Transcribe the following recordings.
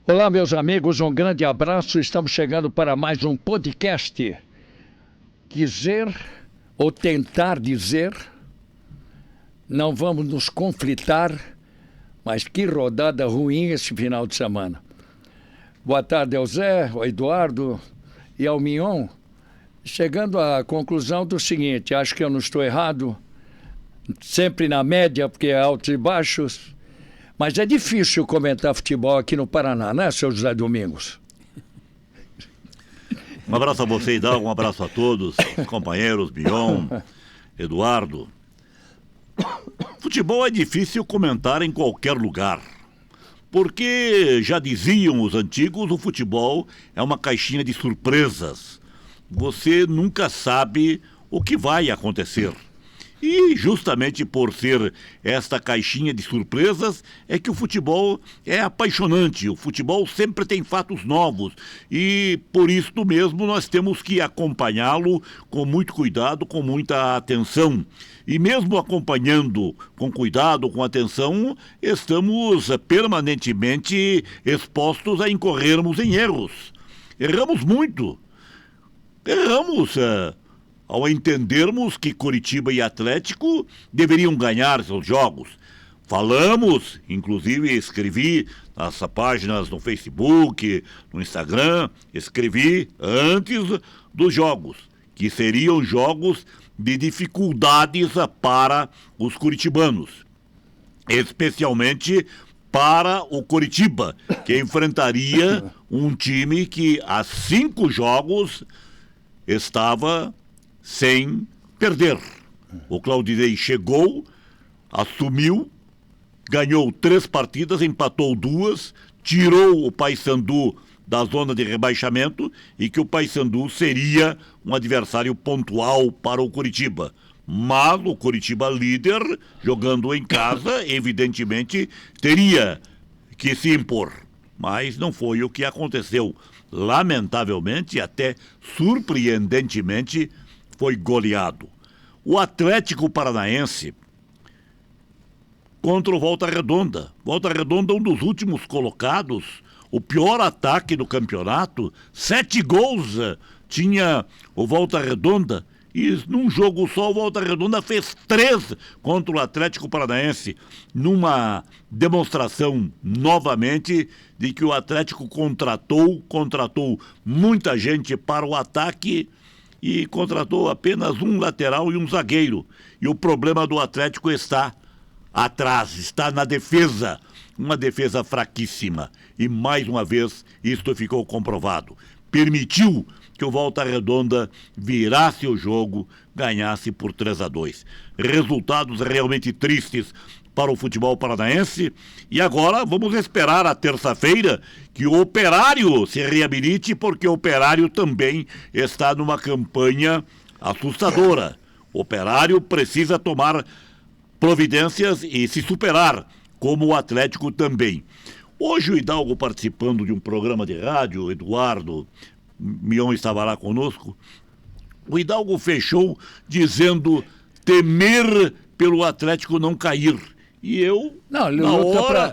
Olá, meus amigos, um grande abraço. Estamos chegando para mais um podcast. Dizer, ou tentar dizer, não vamos nos conflitar, mas que rodada ruim esse final de semana. Boa tarde ao Zé, ao Eduardo e ao Mignon. Chegando à conclusão do seguinte, acho que eu não estou errado, sempre na média, porque é altos e baixos. Mas é difícil comentar futebol aqui no Paraná, né, seu José Domingos? Um abraço a você, Hidalgo, um abraço a todos, os companheiros, Bion, Eduardo. Futebol é difícil comentar em qualquer lugar, porque, já diziam os antigos, o futebol é uma caixinha de surpresas. Você nunca sabe o que vai acontecer. E justamente por ser esta caixinha de surpresas é que o futebol é apaixonante. O futebol sempre tem fatos novos e por isso mesmo nós temos que acompanhá-lo com muito cuidado, com muita atenção. E mesmo acompanhando com cuidado, com atenção, estamos permanentemente expostos a incorrermos em erros. Erramos muito. Erramos ao entendermos que Coritiba e Atlético deveriam ganhar seus jogos. Falamos, inclusive escrevi nas páginas no Facebook, no Instagram, escrevi antes dos jogos, que seriam jogos de dificuldades para os curitibanos, especialmente para o Coritiba, que enfrentaria um time que há 5 jogos estava sem perder. O Claudinei chegou, assumiu, ganhou 3 partidas, empatou 2, tirou o Paysandu da zona de rebaixamento e que o Paysandu seria um adversário pontual para o Coritiba. Mas o Coritiba líder, jogando em casa, evidentemente teria que se impor. Mas não foi o que aconteceu. Lamentavelmente, até surpreendentemente, foi goleado. O Atlético Paranaense contra o Volta Redonda. Volta Redonda, um dos últimos colocados, o pior ataque do campeonato. 7 gols tinha o Volta Redonda e num jogo só o Volta Redonda fez 3 contra o Atlético Paranaense, numa demonstração novamente de que o Atlético contratou muita gente para o ataque e contratou apenas um lateral e um zagueiro. E o problema do Atlético está atrás, está na defesa. Uma defesa fraquíssima. E mais uma vez isto ficou comprovado. Permitiu que o Volta Redonda virasse o jogo, ganhasse por 3-2. Resultados realmente tristes para o futebol paranaense. E agora vamos esperar a terça-feira que o Operário se reabilite, porque o Operário também está numa campanha assustadora. O Operário precisa tomar providências e se superar, como o Atlético também. Hoje o Hidalgo, participando de um programa de rádio, Eduardo Mion estava lá conosco, o Hidalgo fechou dizendo temer pelo Atlético não cair. E eu, não,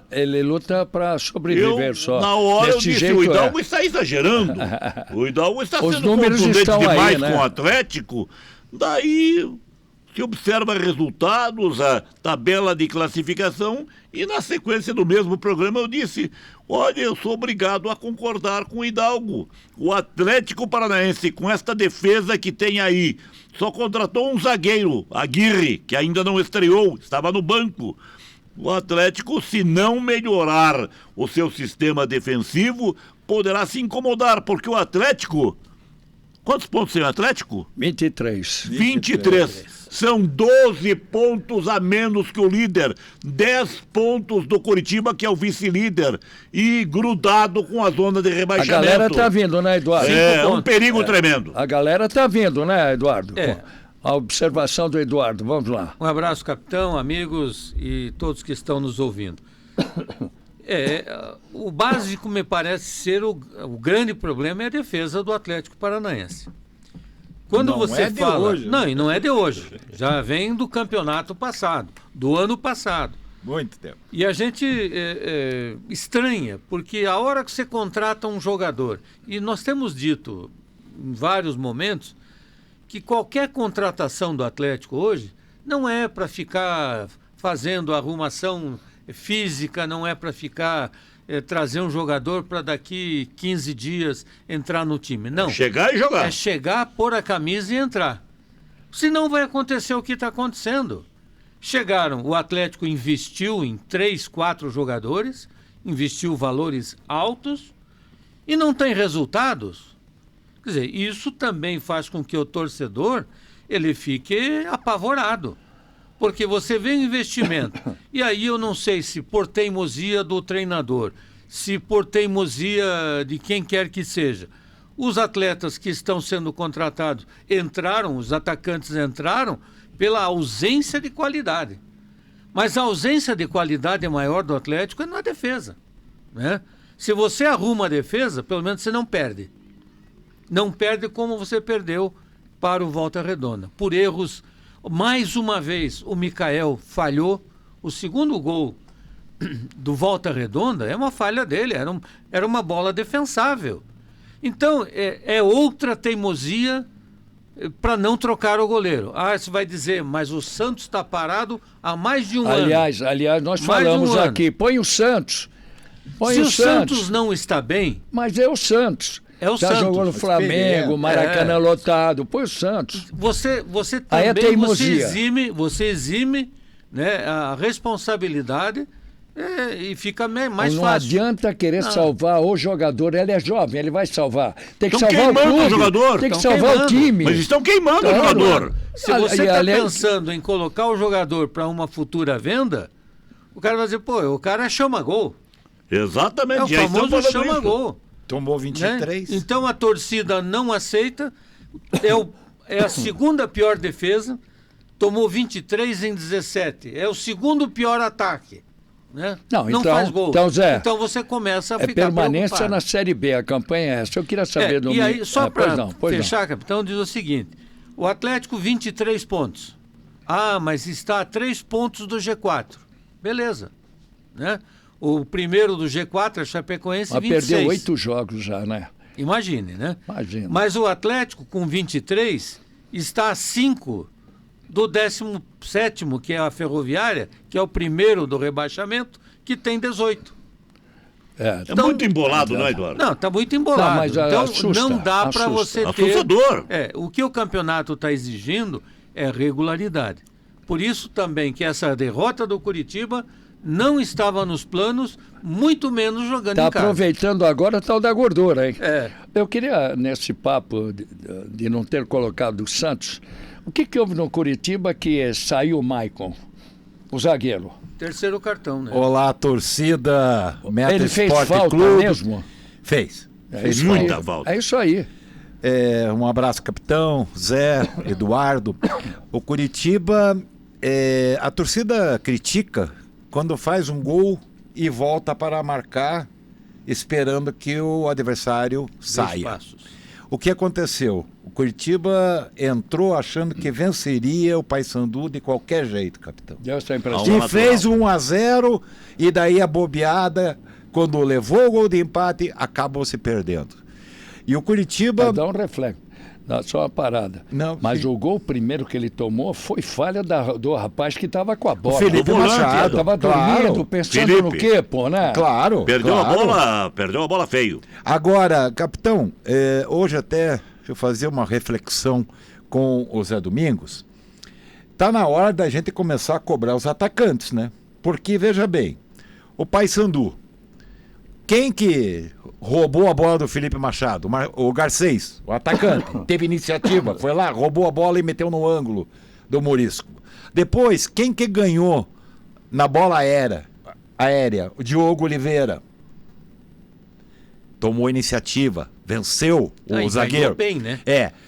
ele luta para sobreviver só. Na hora eu disse, o Hidalgo está exagerando. O Hidalgo está sendo contundente demais com o Atlético. Daí se observa resultados, a tabela de classificação, e na sequência do mesmo programa eu disse, olha, eu sou obrigado a concordar com o Hidalgo. O Atlético Paranaense, com esta defesa que tem aí, só contratou um zagueiro, Aguirre, que ainda não estreou, estava no banco. O Atlético, se não melhorar o seu sistema defensivo, poderá se incomodar, porque o Atlético... Quantos pontos tem o Atlético? 23. 23. São 12 pontos a menos que o líder. 10 pontos do Coritiba, que é o vice-líder. E grudado com a zona de rebaixamento. A galera tá vindo, né, Eduardo? É um perigo tremendo. A galera tá vindo, né, Eduardo? A observação do Eduardo, vamos lá. Um abraço, capitão, amigos e todos que estão nos ouvindo. O básico me parece ser o grande problema é a defesa do Atlético Paranaense. Quando você fala... Não, e não é de hoje. Já vem do campeonato passado, do ano passado. Muito tempo. E a gente estranha, porque a hora que você contrata um jogador, e nós temos dito em vários momentos, que qualquer contratação do Atlético hoje não é para ficar fazendo arrumação física, não é para ficar trazer um jogador para daqui 15 dias entrar no time. Não. Chegar e jogar. É chegar, pôr a camisa e entrar. Senão vai acontecer o que está acontecendo. Chegaram, o Atlético investiu em 3, 4 jogadores, investiu valores altos e não tem resultados. Quer dizer, isso também faz com que o torcedor ele fique apavorado. Porque você vê um investimento, e aí eu não sei se por teimosia do treinador, se por teimosia de quem quer que seja, os atletas que estão sendo contratados entraram, os atacantes entraram pela ausência de qualidade. Mas a ausência de qualidade maior do Atlético é na defesa, né? Se você arruma a defesa, pelo menos você não perde. Não perde como você perdeu para o Volta Redonda, por erros. Mais uma vez, o Michael falhou. O segundo gol do Volta Redonda é uma falha dele, era uma bola defensável. Então, é outra teimosia para não trocar o goleiro. Ah, você vai dizer, mas o Santos está parado há mais de um ano. Aliás, nós falamos aqui, põe o Santos. Se o Santos não está bem... Mas é o Santos. É o Santos. Jogou no Flamengo, Maracanã lotado. Põe o Santos. Você aí é também teimosia. você exime, né, a responsabilidade e fica mais fácil. Não adianta querer salvar o jogador. Ele é jovem, ele vai salvar. Tem que Estão salvar o queimando clube. o jogador. Tem que salvar o time. Mas estão queimando o jogador. Se você está pensando em colocar o jogador para uma futura venda, o cara vai dizer, pô, o cara chama gol. Exatamente. É o famoso chama gol. Tomou 23. Né? Então a torcida não aceita. É a segunda pior defesa. Tomou 23 em 17. É o segundo pior ataque. Né? Não então, faz gol. Então, Zé, então você começa a ficar permanência preocupado. Na Série B. A campanha é essa. Eu queria saber do... E aí, só para fechar, não. capitão, diz o seguinte. O Atlético, 23 pontos. Ah, mas está a 3 pontos do G4. Beleza. Né? O primeiro do G4 é Chapecoense, mas 26. Perdeu 8 jogos já, né? Imagine, né? Imagina. Mas o Atlético, com 23, está a 5 do 17º, que é a Ferroviária, que é o primeiro do rebaixamento, que tem 18. Então, muito embolado, não é, Eduardo? Não, está muito embolado. Não, mas então assusta, não dá para você ter... Assustador. O que o campeonato está exigindo é regularidade. Por isso também que essa derrota do Curitiba não estava nos planos, muito menos jogando em casa. Está aproveitando agora o tal da gordura, hein? Eu queria, nesse papo de não ter colocado o Santos, o que houve no Curitiba que saiu o Maicon, o zagueiro? Terceiro cartão, né? Olá, torcida. Meta Ele fez Esporte falta Clube. mesmo? Fez. Fez muita falta. É isso aí. Um abraço, capitão, Zé, Eduardo. O Curitiba, a torcida critica quando faz um gol e volta para marcar, esperando que o adversário saia. O que aconteceu? O Curitiba entrou achando que venceria o Paysandu de qualquer jeito, capitão. Deu essa impressão. E fez 1-0 e daí a bobeada, quando levou o gol de empate, acabou se perdendo. E o Curitiba... Dá um reflexo. Dá só uma parada. Não, mas o gol primeiro que ele tomou foi falha do rapaz que estava com a bola. O Felipe Machado. Estava dormindo, pensando no quê, pô, né? Claro. Perdeu a bola feio. Agora, capitão, hoje até eu fazer uma reflexão com o Zé Domingos. Tá na hora da gente começar a cobrar os atacantes, né? Porque, veja bem, o Paysandu, quem que roubou a bola do Felipe Machado? O Garcês, o atacante, teve iniciativa, foi lá, roubou a bola e meteu no ângulo do Morisco. Depois, quem que ganhou na bola aérea? O Diogo Oliveira. Tomou iniciativa, venceu o zagueiro. Ganhou bem, né?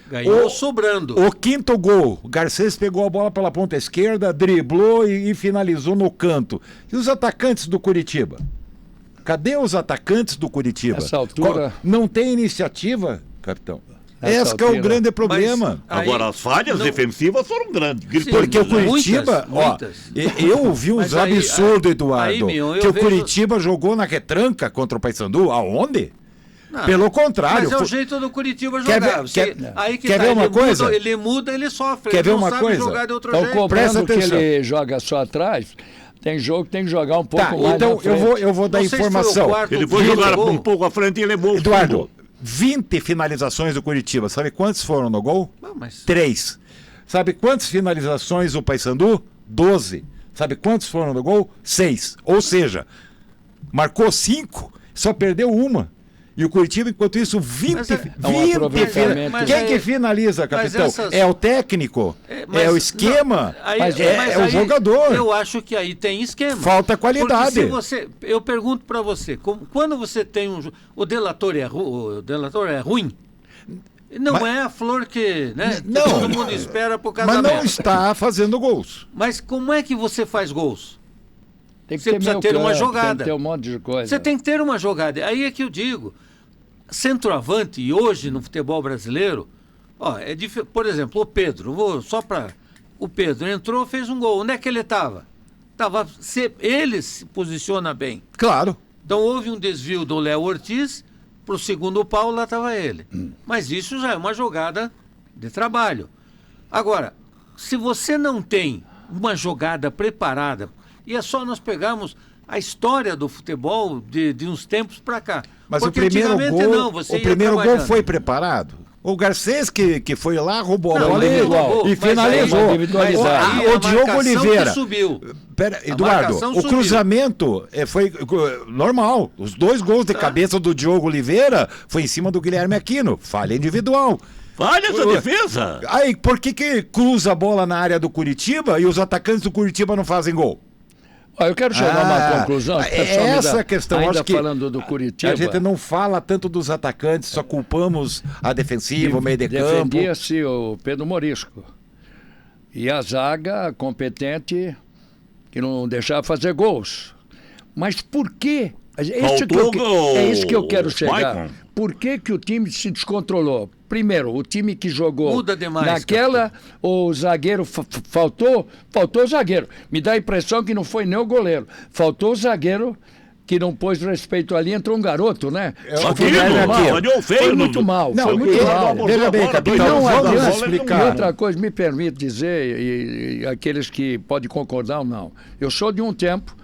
Ganhou sobrando. O quinto gol, o Garcês pegou a bola pela ponta esquerda, driblou e finalizou no canto. E os atacantes do Curitiba? Cadê os atacantes do Curitiba? Nessa altura... Não tem iniciativa, capitão? Esse que é o grande problema. Agora, as falhas defensivas foram grandes. Porque o né? Curitiba, muitas. Eu ouvi uns absurdos, Eduardo, Mion, que o Curitiba jogou na retranca contra o Paysandu. Aonde? Não, Pelo contrário. mas é o jeito do Curitiba Quer jogar. ver- Aí que quer ver uma coisa? Ele muda, ele sofre. Quer ele ver não uma sabe coisa? jogar de outro Estão jeito. Presta cobrando que atenção. ele joga só atrás. Tem jogo que tem que jogar um pouco Tá, mais então na frente. eu vou dar Não sei se foi o informação. quarto Ele foi gol. jogar um pouco à frente e levou o Eduardo, fundo. 20 finalizações do Curitiba. Sabe quantos foram no gol? Não, mas 3. Sabe quantas finalizações o Paysandu? 12. Sabe quantos foram no gol? 6. Ou seja, marcou 5, só perdeu uma. E o Curitiba, enquanto isso, 20. Mas é 20 aproveitamento. Mas Quem aí- que finaliza, capitão? essas- É o técnico? mas- É o esquema? não, aí- Mas é o aí jogador. Eu acho que aí tem esquema. Falta qualidade. Porque se você, eu pergunto para você, quando você tem o delator é ruim, não Mas- é a flor que, né, que Não. todo mundo espera pro Mas casamento. não está fazendo gols. Mas como é que você faz gols? Tem que Você precisa meio ter uma campo, jogada. Tem que ter um monte de coisa. Você tem que ter uma jogada. Aí é que eu digo, centroavante, e hoje no futebol brasileiro, ó, por exemplo, o Pedro, o Pedro entrou, fez um gol. Onde é que ele estava? Ele se posiciona bem. Claro. Então houve um desvio do Léo Ortiz para o segundo pau, lá estava ele. Mas isso já é uma jogada de trabalho. Agora, se você não tem uma jogada preparada, e é só nós pegarmos a história do futebol de uns tempos para cá. Mas Porque o primeiro antigamente gol, não, você o ia primeiro gol trabalhando. foi preparado. O Garcês que foi lá, roubou a Não, bola individual. e mas finalizou. aí- individualizado. mas aí O a Diogo marcação Oliveira. que subiu. Pera, A Eduardo, marcação o subiu. cruzamento foi normal. Os 2 gols de cabeça do Diogo Oliveira foi em cima do Guilherme Aquino. Falha individual. Falha essa defesa. Aí, por que cruza a bola na área do Curitiba e os atacantes do Curitiba não fazem gol? Ó, eu quero chegar a uma conclusão. É o pessoal me essa dá- a questão. Ainda Acho que falando do Curitiba. a gente não fala tanto dos atacantes, só culpamos a defensiva, o meio de campo. Defendia-se o Pedro Morisco. E a zaga competente que não deixava fazer gols. Mas por quê? Faltou É isso que eu quero o chegar. Maicon. Por que que o time se descontrolou? Primeiro, o time que jogou Muda demais, naquela, o zagueiro faltou o zagueiro. Me dá a impressão que não foi nem o goleiro. Faltou o zagueiro que não pôs respeito ali, entrou um garoto, né? Falhou feio. Foi muito mal. Não, foi muito muito mal. mal. Veja bem, capitão, Não vamos adianta explicar. E outra coisa, me permite dizer, e aqueles que podem concordar ou não, eu sou de um tempo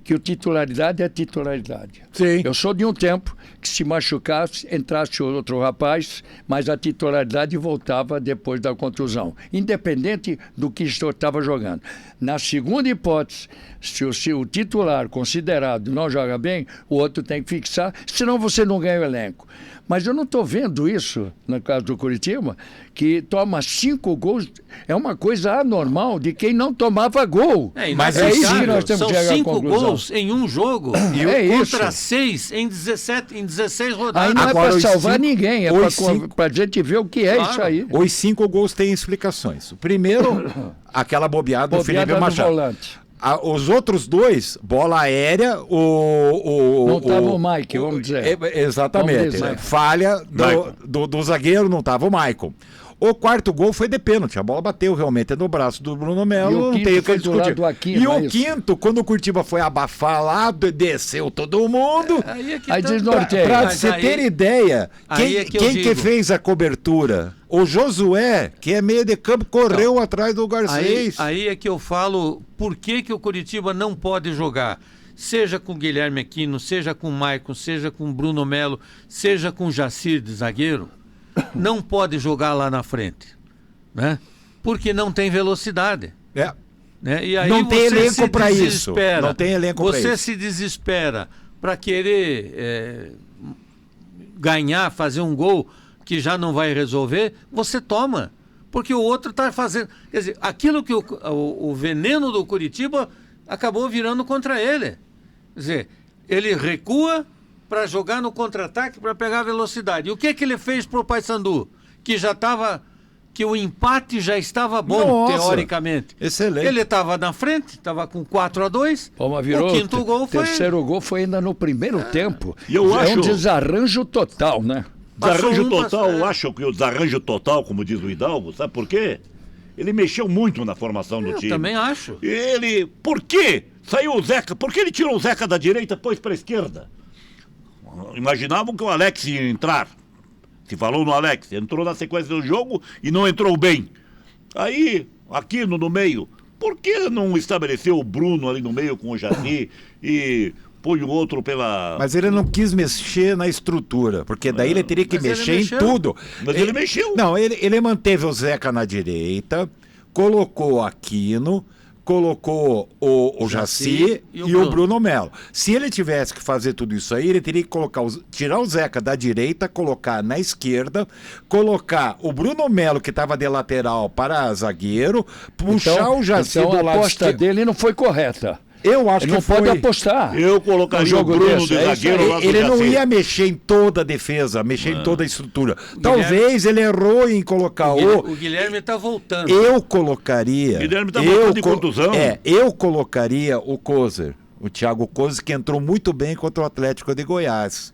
que o titularidade é titularidade. Sim. Eu sou de um tempo que se machucasse, entrasse outro rapaz, mas a titularidade voltava depois da contusão, independente do que estava jogando. Na segunda hipótese, se o titular considerado não joga bem, o outro tem que fixar, senão você não ganha o elenco. Mas eu não estou vendo isso, no caso do Curitiba, que toma 5 gols, é uma coisa anormal de quem não tomava gol. Mas é isso que inacreditável. nós temos São que chegar à 5 conclusão. gols em um jogo É contra isso. 6 em 16 rodadas. Aí não Agora, é os para salvar cinco- ninguém, é os cinco- para a gente ver o que é Claro. isso aí. Os 5 gols têm explicações. O primeiro, aquela bobeada do Bobeada Felipe do Machado. volante. Os outros 2, bola aérea, Não tava o Mike, vamos dizer. Exatamente. Vamos dizer. Falha Maicon. do zagueiro, não estava o Maicon. O quarto gol foi de pênalti. A bola bateu realmente no braço do Bruno E Melo. o Não quinto tem o que foi do discutir. lado do Aquino, E o é isso? quinto, quando o Curitiba foi abafar lá, desceu todo mundo. Aí é que Aí tá- desnorteia. Pra Mas você aí- ter ideia, aí quem, é que eu quem que digo. fez a cobertura? O Josué, que é meio de campo, correu atrás do Garcês. Aí é que eu falo por que o Curitiba não pode jogar. Seja com Guilherme Aquino, seja com Maicon, seja com Bruno Melo, seja com Jacir de zagueiro, não pode jogar lá na frente, né? Porque não tem velocidade. É. Né? E aí Não tem você elenco se pra isso. desespera. Não tem elenco pra Você isso. se desespera para querer ganhar, fazer um gol que já não vai resolver, você toma. Porque o outro está fazendo. Quer dizer, aquilo que o veneno do Curitiba acabou virando contra ele. Quer dizer, ele recua para jogar no contra-ataque, para pegar velocidade. E o que ele fez para o Paysandu? Que o empate já estava bom, Nossa, teoricamente. excelente. Ele estava na frente, estava com 4-2. Palma virou. O quinto gol foi. Terceiro gol foi ainda no primeiro tempo. E eu É um acho- desarranjo total, né? Desarranjo um, total, eu acho que o desarranjo total, como diz o Hidalgo, sabe por quê? Ele mexeu muito na formação do time. Eu também acho. Por quê? Saiu o Zeca, por que ele tirou o Zeca da direita e pôs para a esquerda? Imaginavam que o Alex ia entrar. Se falou no Alex, entrou na sequência do jogo e não entrou bem. Aí, Aquino no meio, por que não estabeleceu o Bruno ali no meio com o Jaci e põe o outro pela... Mas ele não quis mexer na estrutura, porque daí ele teria que Mas ele mexer em mexeu. tudo. Mas ele mexeu. Não, ele manteve o Zeca na direita, colocou o Aquino, colocou o Jaci e o Bruno Melo. Se ele tivesse que fazer tudo isso aí, ele teria que tirar o Zeca da direita, colocar na esquerda, colocar o Bruno Melo, que estava de lateral, para zagueiro, puxar o Jaci então do a lado aposta esquerdo. dele não foi correta. Eu acho Ele não que foi... pode apostar. Eu colocaria No jogo o Bruno desse, de é isso zagueiro aí. lá do Ele não Jaci. ia mexer em toda a defesa, mexer em toda a estrutura. Talvez ele errou em colocar O Guilherme está voltando. Eu colocaria... Guilherme tá voltando de contusão. Eu colocaria o Kozer, o Thiago Kozer, que entrou muito bem contra o Atlético de Goiás.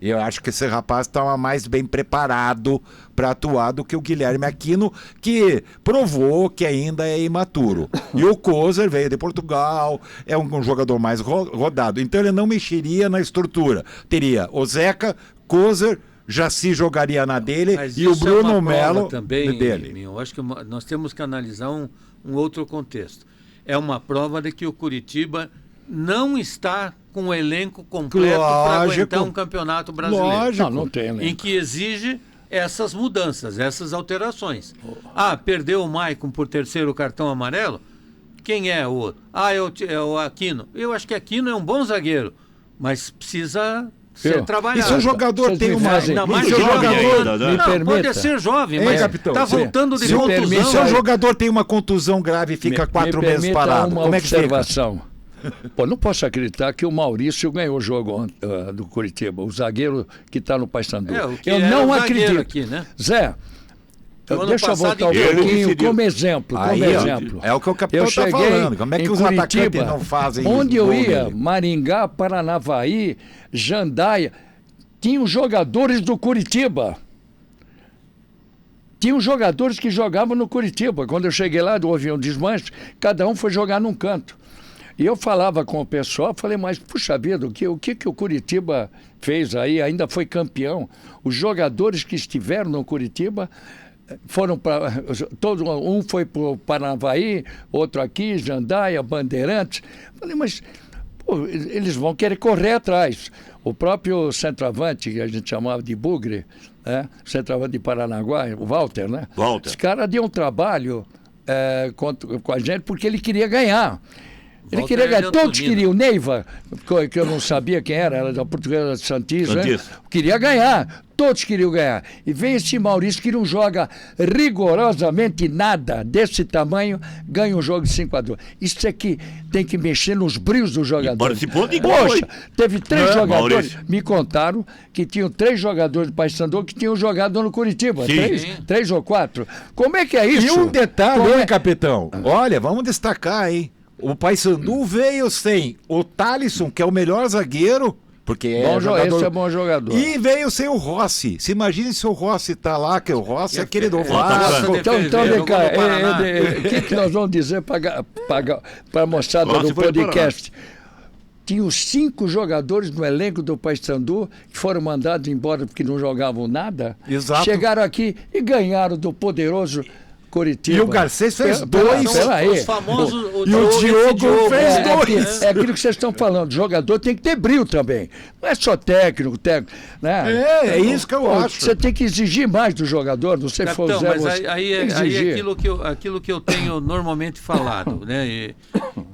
Eu acho que esse rapaz estava mais bem preparado para atuar do que o Guilherme Aquino, que provou que ainda é imaturo. E o Kozer veio de Portugal, é um jogador mais rodado. Então ele não mexeria na estrutura. Teria o Zeca, Kozer, Jaci jogaria na dele Mas e o isso Bruno é uma prova Melo também, dele. Eu acho que nós temos que analisar um outro contexto. É uma prova de que o Curitiba não está com o elenco completo para aguentar um campeonato brasileiro. Lógico. Não tem elenco. Em que exige essas mudanças, essas alterações. Perdeu o Maicon por terceiro cartão amarelo? Quem é o outro? É o Aquino. Eu acho que Aquino é um bom zagueiro, mas precisa ser trabalhado. E se o jogador Vocês tem me uma... fazem- Não, mas Muito o jovem jogador ainda, né? Me não, permita. pode ser jovem, Hein, mas capitão? está Sim. voltando de Se o contusão. permite- Se o jogador tem uma contusão grave e fica 4 Me meses permita parado, uma como é que fica? observação. Pô, não posso acreditar que o Maurício ganhou o jogo do Curitiba, o zagueiro que está no Paysandu. O que Eu era não o zagueiro acredito. aqui, né? Zé, No ano deixa eu passado, voltar um ele pouquinho decidiu. como exemplo. Aí, Como ó, exemplo. é o que o capitão Eu está cheguei falando. Como é que em os Curitiba, atacantes não fazem onde eu gol ia, nele? Maringá, Paranavaí, Jandaia, tinham jogadores do Curitiba. Tinham jogadores que jogavam no Curitiba. Quando eu cheguei lá, houve um desmanche, cada um foi jogar num canto. E eu falava com o pessoal, falei, mas puxa vida, o que o Curitiba fez aí? Ainda foi campeão. Os jogadores que estiveram no Curitiba foram para... Um foi para o Paranavaí, outro aqui, Jandaia, Bandeirantes. Falei, mas pô, eles vão querer correr atrás. O próprio centroavante, que a gente chamava de Bugre, né? Centroavante de Paranaguá, o Walter, né? Walter. Esse cara deu um trabalho com a gente porque ele queria ganhar. Ele Walter queria é ganhar. de Todos Antonina. queriam. Neiva, que eu não sabia quem era da Portuguesa Santista, né? Santista. Queria ganhar. Todos queriam ganhar. E vem esse Maurício que não joga rigorosamente nada desse tamanho, ganha um jogo de 5-2. Isso aqui tem que mexer nos brios do jogador. participou de gol, Poxa, hein? teve 3 É, jogadores. Maurício. Me contaram que tinham 3 jogadores do Paysandu que tinham jogado no Curitiba. Sim. 3 ou 4. Como é que é isso? E um detalhe, Como hein, capitão? Olha, vamos destacar, hein? O Paysandu veio sem o Thalisson, que é o melhor zagueiro, porque Bom, jogador... esse é bom jogador. E veio sem o Rossi. Se imagine se o Rossi tá lá, que o Rossi é aquele do Nossa, Vasco. Então vem cá, Jogou no Paraná. o que nós vamos dizer para a moçada Nossa, do foi no podcast? Tinha os 5 jogadores no elenco do Paysandu que foram mandados embora porque não jogavam nada. Exato. Chegaram aqui e ganharam do poderoso Curitiba. E o Garcês fez Pera- 2. pera aí. Os famosos... E o Diogo fez É, 2. é aquilo que vocês estão falando. O jogador tem que ter brilho também. Não é só técnico, né? É isso que eu acho. Você tem que exigir mais do jogador. Não sei se for o Capitão, Zé, mas você aí tem que é exigir. aquilo que eu tenho normalmente falado, né? E,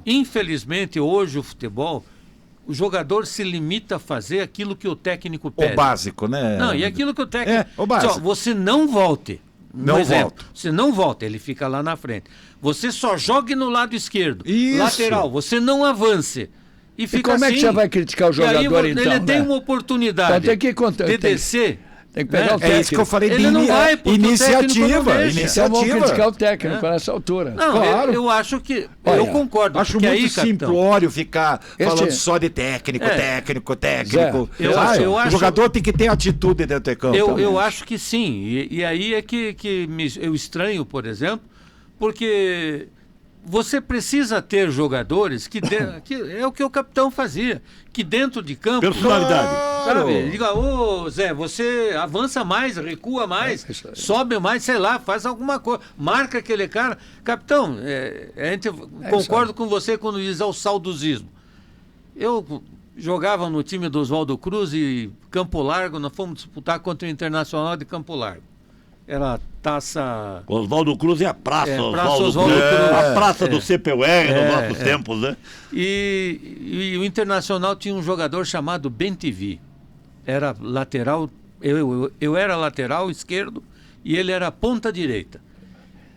infelizmente, hoje o futebol, o jogador se limita a fazer aquilo que o técnico pede. O básico, né? Não, e aquilo que o técnico... É, o básico. Só, você não volte. Não volto. Você não volta, ele fica lá na frente. Você só jogue no lado esquerdo. Isso. Lateral, você não avance. E fica como é que assim. você vai criticar o E aí, jogador, então, ele tem né? uma oportunidade Então tem que contar- de tem- descer Tem que pegar o É técnico. isso que eu falei Ele não vai, porque o técnico não iniciativa. deixa. Então vamos criticar Iniciativa. o técnico nessa altura. Não, Claro. eu acho que... Olha, eu concordo. Acho porque muito aí, capitão, simplório ficar falando Esse- só de técnico, É. técnico. Zé, eu sabe? acho- O jogador tem que ter atitude dentro do campo. eu acho que sim. E aí é que eu estranho, por exemplo, porque você precisa ter jogadores que é o que o capitão fazia, que dentro de campo... Personalidade. Sabe? Diga, ô Zé, você avança mais, recua mais, É isso aí. sobe mais, sei lá, faz alguma coisa, marca aquele cara. Capitão, a gente concordo com você quando diz ao saudosismo. Eu jogava no time do Oswaldo Cruz e Campo Largo, nós fomos disputar contra o Internacional de Campo Largo. Era taça... Oswaldo Cruz é a praça, Praça Oswaldo Oswaldo Cruz. Cruz. A praça do CPUR nos nossos é. tempos, né? E o Internacional tinha um jogador chamado Bentivi. Era lateral, eu era lateral esquerdo e ele era ponta direita.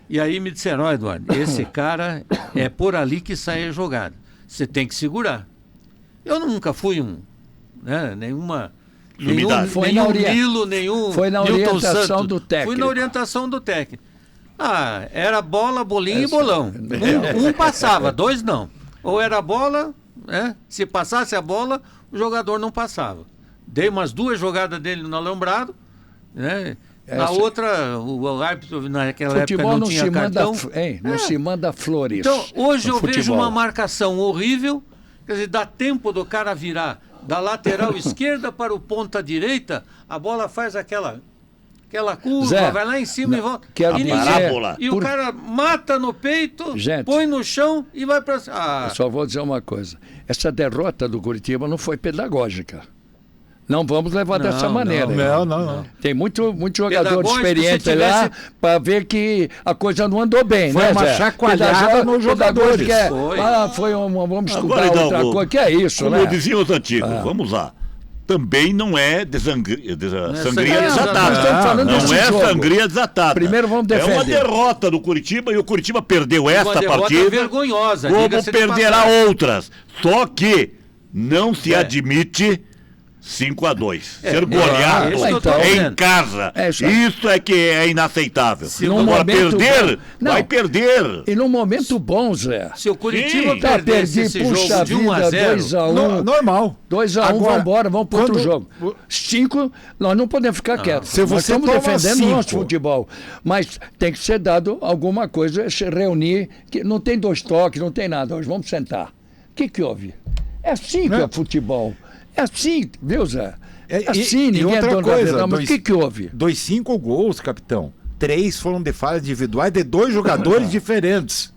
E aí me disseram, ó, Eduardo, esse cara é por ali que sai a jogada. Você tem que segurar. Eu nunca fui nenhum Sumidade. Foi na Nilo, nenhum Foi na Newton orientação Santos. do técnico. Fui na orientação do técnico. Ah, era bola, bolinha e bolão. Um passava, dois não. Ou era bola, né? Se passasse a bola, o jogador não passava. Dei umas 2 jogadas dele no alambrado, né? Na outra, o árbitro naquela época Futebol não não tinha se manda, cartão. não se manda flores. Então, hoje no eu vejo futebol. uma marcação horrível, quer dizer, dá tempo do cara virar da lateral esquerda para o ponta direita, a bola faz aquela curva, Zé, vai lá em cima e volta. quero E dizer, ninguém- parábola. E o cara mata no peito, Gente, põe no chão e vai para cima. Eu só vou dizer uma coisa. Essa derrota do Curitiba não foi pedagógica. Não vamos levar Não, dessa maneira. Não. Tem muito jogador Pedagógico, experiente se tivesse- lá para ver que a coisa não andou bem, Foi né, uma Zé? chacoalhada nos jogadores. Foi. Vamos Agora, estudar outra Hidalgo, coisa. Que é isso, como né? diziam os antigos, vamos lá. Também não é sangria sangria desatada. Nós estamos falando Não desse é jogo. sangria desatada. Primeiro vamos É uma defender. derrota do Curitiba e o Curitiba perdeu Uma esta derrota partida. vergonhosa, Como diga-se de perderá passagem. outras. Só que não se admite 5-2. Ser goleado isso que eu tô em dizendo. casa. É isso aí. Isso é que é inaceitável. num Agora, momento perder, bom- Não. vai perder. E num momento bom, Zé. Se o Curitiba Sim. Tá, perdesse perdi, esse puxa jogo de 1 a vida, 0, 2-1. Normal. 2-1, Agora, vamos embora, vamos para outro quando- jogo. 5, nós não podemos ficar quietos. Se Nós você estamos toma defendendo o 5. nosso futebol. Mas tem que ser dado alguma coisa, se reunir, que não tem 2 toques, não tem nada. Hoje vamos sentar. O que houve? É assim que é futebol. É assim, viu, Zé? É assim, ninguém é outra dono da coisa, verdade. Mas o que houve? 5 gols, capitão. 3 foram de falhas individuais de 2 jogadores diferentes.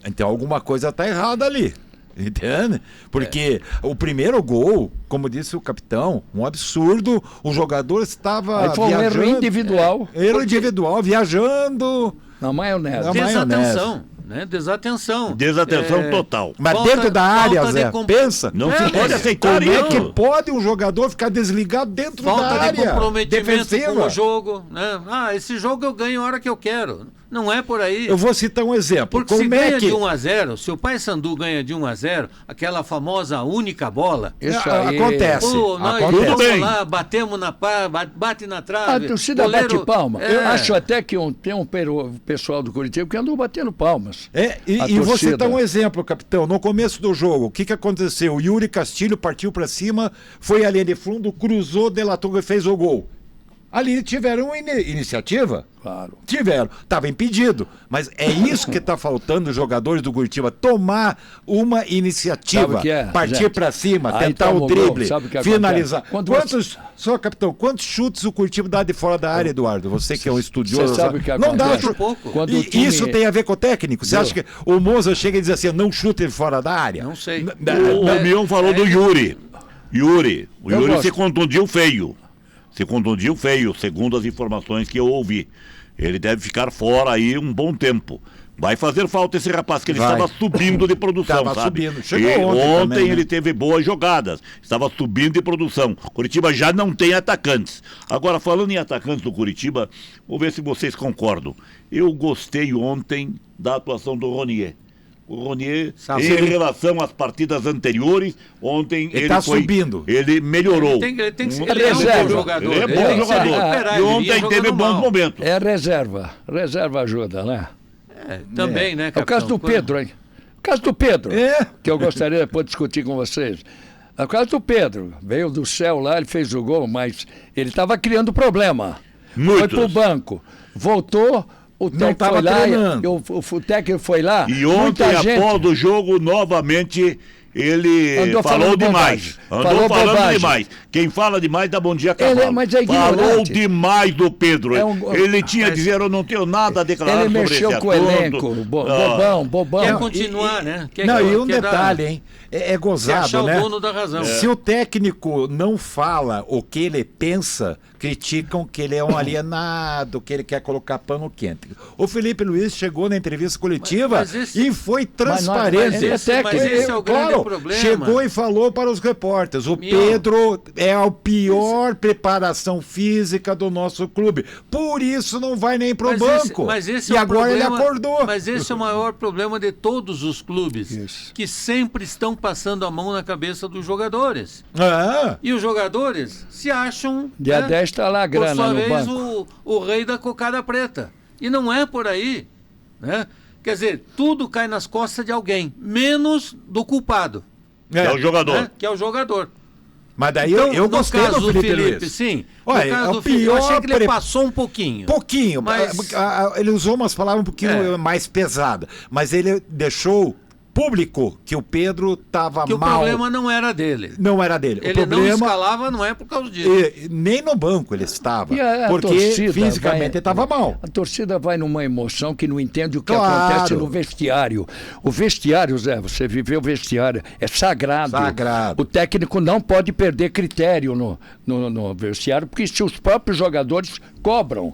Então alguma coisa está errada ali. Entende? Porque o primeiro gol, como disse o capitão, um absurdo. O jogador estava Aí foi um erro viajando. individual Erro individual, viajando. na maionese. Não, desatenção, né? Desatenção. Desatenção total. Mas Falta- dentro da área, falta de Zé, com- pensa. Não se pode aceitar Como é isso. que pode um jogador ficar desligado dentro da Falta de área comprometimento defensiva? com o jogo, né? Ah, esse jogo eu ganho a hora que eu quero. Não é por aí. Eu vou citar um exemplo. Porque se Como é ganha que de 1 a 0, se o Paysandu ganha de 1 a 0, aquela famosa única bola, Isso aí. acontece? pô, nós Acontece. Tudo bem. vamos lá, batemos na pá, bate na A trave. torcida goleiro- bate palma. É. Eu acho até que tem um pessoal do Curitiba que andou batendo palmas. A E vou torcida. citar um exemplo, capitão. No começo do jogo, o que aconteceu? O Yuri Castilho partiu para cima, foi à linha de fundo, cruzou, delatou e fez o gol. Ali tiveram iniciativa? Claro. Tiveram. Estava impedido. Mas é isso que está faltando os jogadores do Curitiba. Tomar uma Sabe iniciativa. o que é, Partir gente? para cima, Aí tentar toma o o gol. drible, Sabe o que finalizar. acontece? Só, capitão, quantos chutes o Curitiba dá de fora da área, Eduardo? Você que é um estudioso. Você sabe o que Não dá acontece? chute. Pouco. Quando o E time- isso tem a ver com o técnico? Você Viu? acha que o Moza chega e diz assim, não chute fora da área? Não sei. O Mion falou do Yuri. O Eu Yuri gosto. se contundiu feio. Se contundiu feio, segundo as informações que eu ouvi. Ele deve ficar fora aí um bom tempo. Vai fazer falta esse rapaz, que ele Vai. estava subindo de produção, Tava sabe? subindo. Chegou E ontem também, né? ele teve boas jogadas. Estava subindo de produção. Curitiba já não tem atacantes. Agora, falando em atacantes do Curitiba, vou ver se vocês concordam. Eu gostei ontem da atuação do Ronier. O Ronier, Sabe. em relação às partidas anteriores, ontem Ele tá subindo. Ele melhorou. Ele tem que ser Ele é um bom jogador. Ele é bom jogador. E ontem teve bons momentos. É reserva. Reserva ajuda, né? Também, né, É o caso do Pedro, hein? O caso do Pedro, que eu gostaria depois de discutir com vocês. É o caso do Pedro. Veio do céu lá, ele fez o gol, mas ele estava criando problema. Muitos. Foi pro banco. Voltou, o técnico tava foi lá. treinando. O técnico foi lá. E ontem, muita gente... após o jogo, novamente, ele Andou falou falando demais. bobagem. Andou Falou falando bobagem. demais. Quem fala demais dá bom dia a cavalo. Mas é ignorante. Falou demais do Pedro. Ele tinha a Mas- dizer, eu não tenho nada a declarar Ele sobre mexeu esse com o assunto. elenco. Bobão. Quer continuar, né? Não, e um detalhe, hein? É Quer gozado, achar né? o dono da razão. Se o técnico não fala o que ele pensa, criticam que ele é um alienado, que ele quer colocar pano quente. O Felipe Luiz chegou na entrevista coletiva Mas esse- e foi Mas transparente. esse é Mas esse é o grande Claro, problema. chegou e falou para os repórteres, o Mion. Pedro é a pior preparação física do nosso clube. Por isso não vai nem pro banco. Esse e é o agora problema, ele acordou. Mas esse é o maior problema de todos os clubes, Isso. que sempre estão passando a mão na cabeça dos jogadores. Ah, E os jogadores se acham, Dia 10 tá lá a grana por sua no vez, banco. o rei da cocada preta. E não é por aí, né? Quer dizer, tudo cai nas costas de alguém, menos do culpado, É o jogador. né? Que é o jogador. mas daí Então, eu no gostei caso do Felipe, Luiz. sim. Olha, no caso é o do Felipe, eu pior achei que ele passou um pouquinho. Pouquinho, Mas- ele usou umas palavras um pouquinho mais pesadas, mas ele deixou público que o Pedro estava Que o mal. problema não era dele. Não era dele. Ele o problema não escalava, não é por causa disso. nem no banco ele estava, E a porque torcida fisicamente vai- ele estava mal. A torcida vai numa emoção que não entende o que Claro. acontece no vestiário. O vestiário, Zé, você viveu o vestiário, é sagrado. Sagrado. O técnico não pode perder critério no vestiário, porque se os próprios jogadores cobram.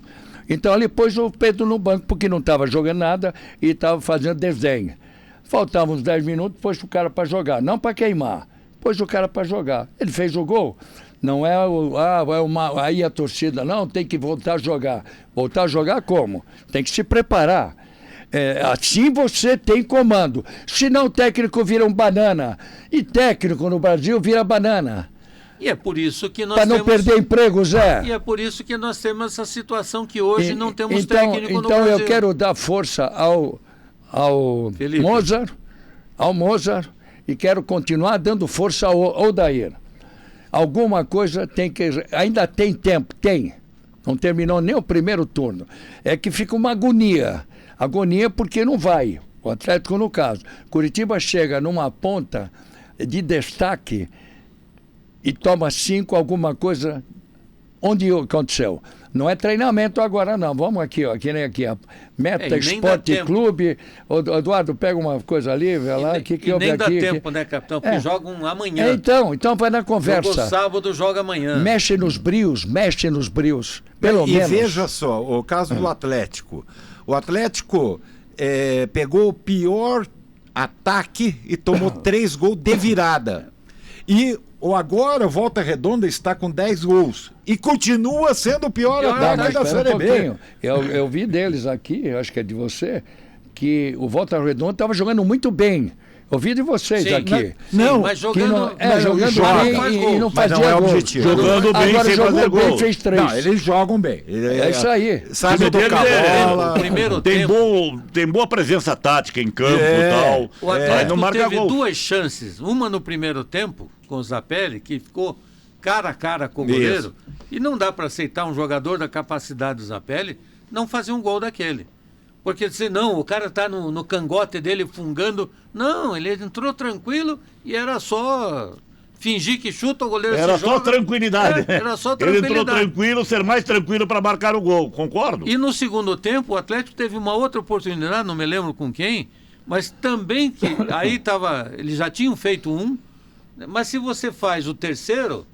Então ele pôs o Pedro no banco, porque não estava jogando nada e estava fazendo desenho. Faltavam uns 10 minutos, pôs o cara para jogar. Não para queimar, pôs o cara para jogar. Ele fez o gol. Não é aí a torcida, não, tem que voltar a jogar. Voltar a jogar como? Tem que se preparar. Assim você tem comando. Senão o técnico vira um banana. E técnico no Brasil vira banana. E é por isso que nós Para não temos... perder emprego, Zé. E é por isso que nós temos essa situação que hoje não temos então, técnico no então Brasil. eu quero dar força ao Felipe. Mozart, e quero continuar dando força ao Odair. Alguma coisa tem que... Ainda tem tempo? Tem. Não terminou nem o primeiro turno. É que fica uma agonia. Agonia porque não vai. O Atlético, no caso. Curitiba chega numa ponta de destaque e toma 5, alguma coisa. Onde aconteceu? Não é treinamento agora, não. Vamos aqui, ó. Que nem aqui. A Meta nem dá Esporte tempo. Clube. O Eduardo, pega uma coisa ali, vê lá. O que E houve nem dá aqui? tempo, né, capitão? Porque É. jogam amanhã. Então vai na Jogo conversa. sábado, joga amanhã. Mexe nos brios. Pelo e menos. veja só, o caso do Atlético. O Atlético pegou o pior ataque e tomou 3 gols de virada. E agora o Volta Redonda está com 10 gols. E continua sendo o pior Pior ataque ataque da Espera Série um B. pouquinho. Eu vi deles aqui, eu acho que é de você, que o Volta Redonda estava jogando muito bem. Eu vi de vocês Sim, aqui. Não, mas Que jogando... jogando joga, bem faz e gol. não Mas fazia não é o gol. objetivo. Jogando bem Agora sem jogou fazer bem, gol. fez 3. Não, eles jogam bem. É isso aí. Sabe O time tocar deles é- bola. O primeiro Tem, tempo... tem boa presença tática em campo É. e tal. O Mas Atlético não marca teve gol. 2 chances. Uma no primeiro tempo, com o Zapelli, que ficou cara a cara com o goleiro. E não dá para aceitar um jogador da capacidade do Zapelli não fazer um gol daquele. Porque dizer, não, o cara está no cangote dele fungando. Não, ele entrou tranquilo e era só fingir que chuta, o goleiro Era se só joga. tranquilidade. Era só Ele entrou tranquilidade. tranquilo, ser mais tranquilo para marcar o gol. Concordo? E no segundo tempo, o Atlético teve uma outra oportunidade, não me lembro com quem, mas também que aí estava, eles já tinham feito um, mas se você faz o terceiro,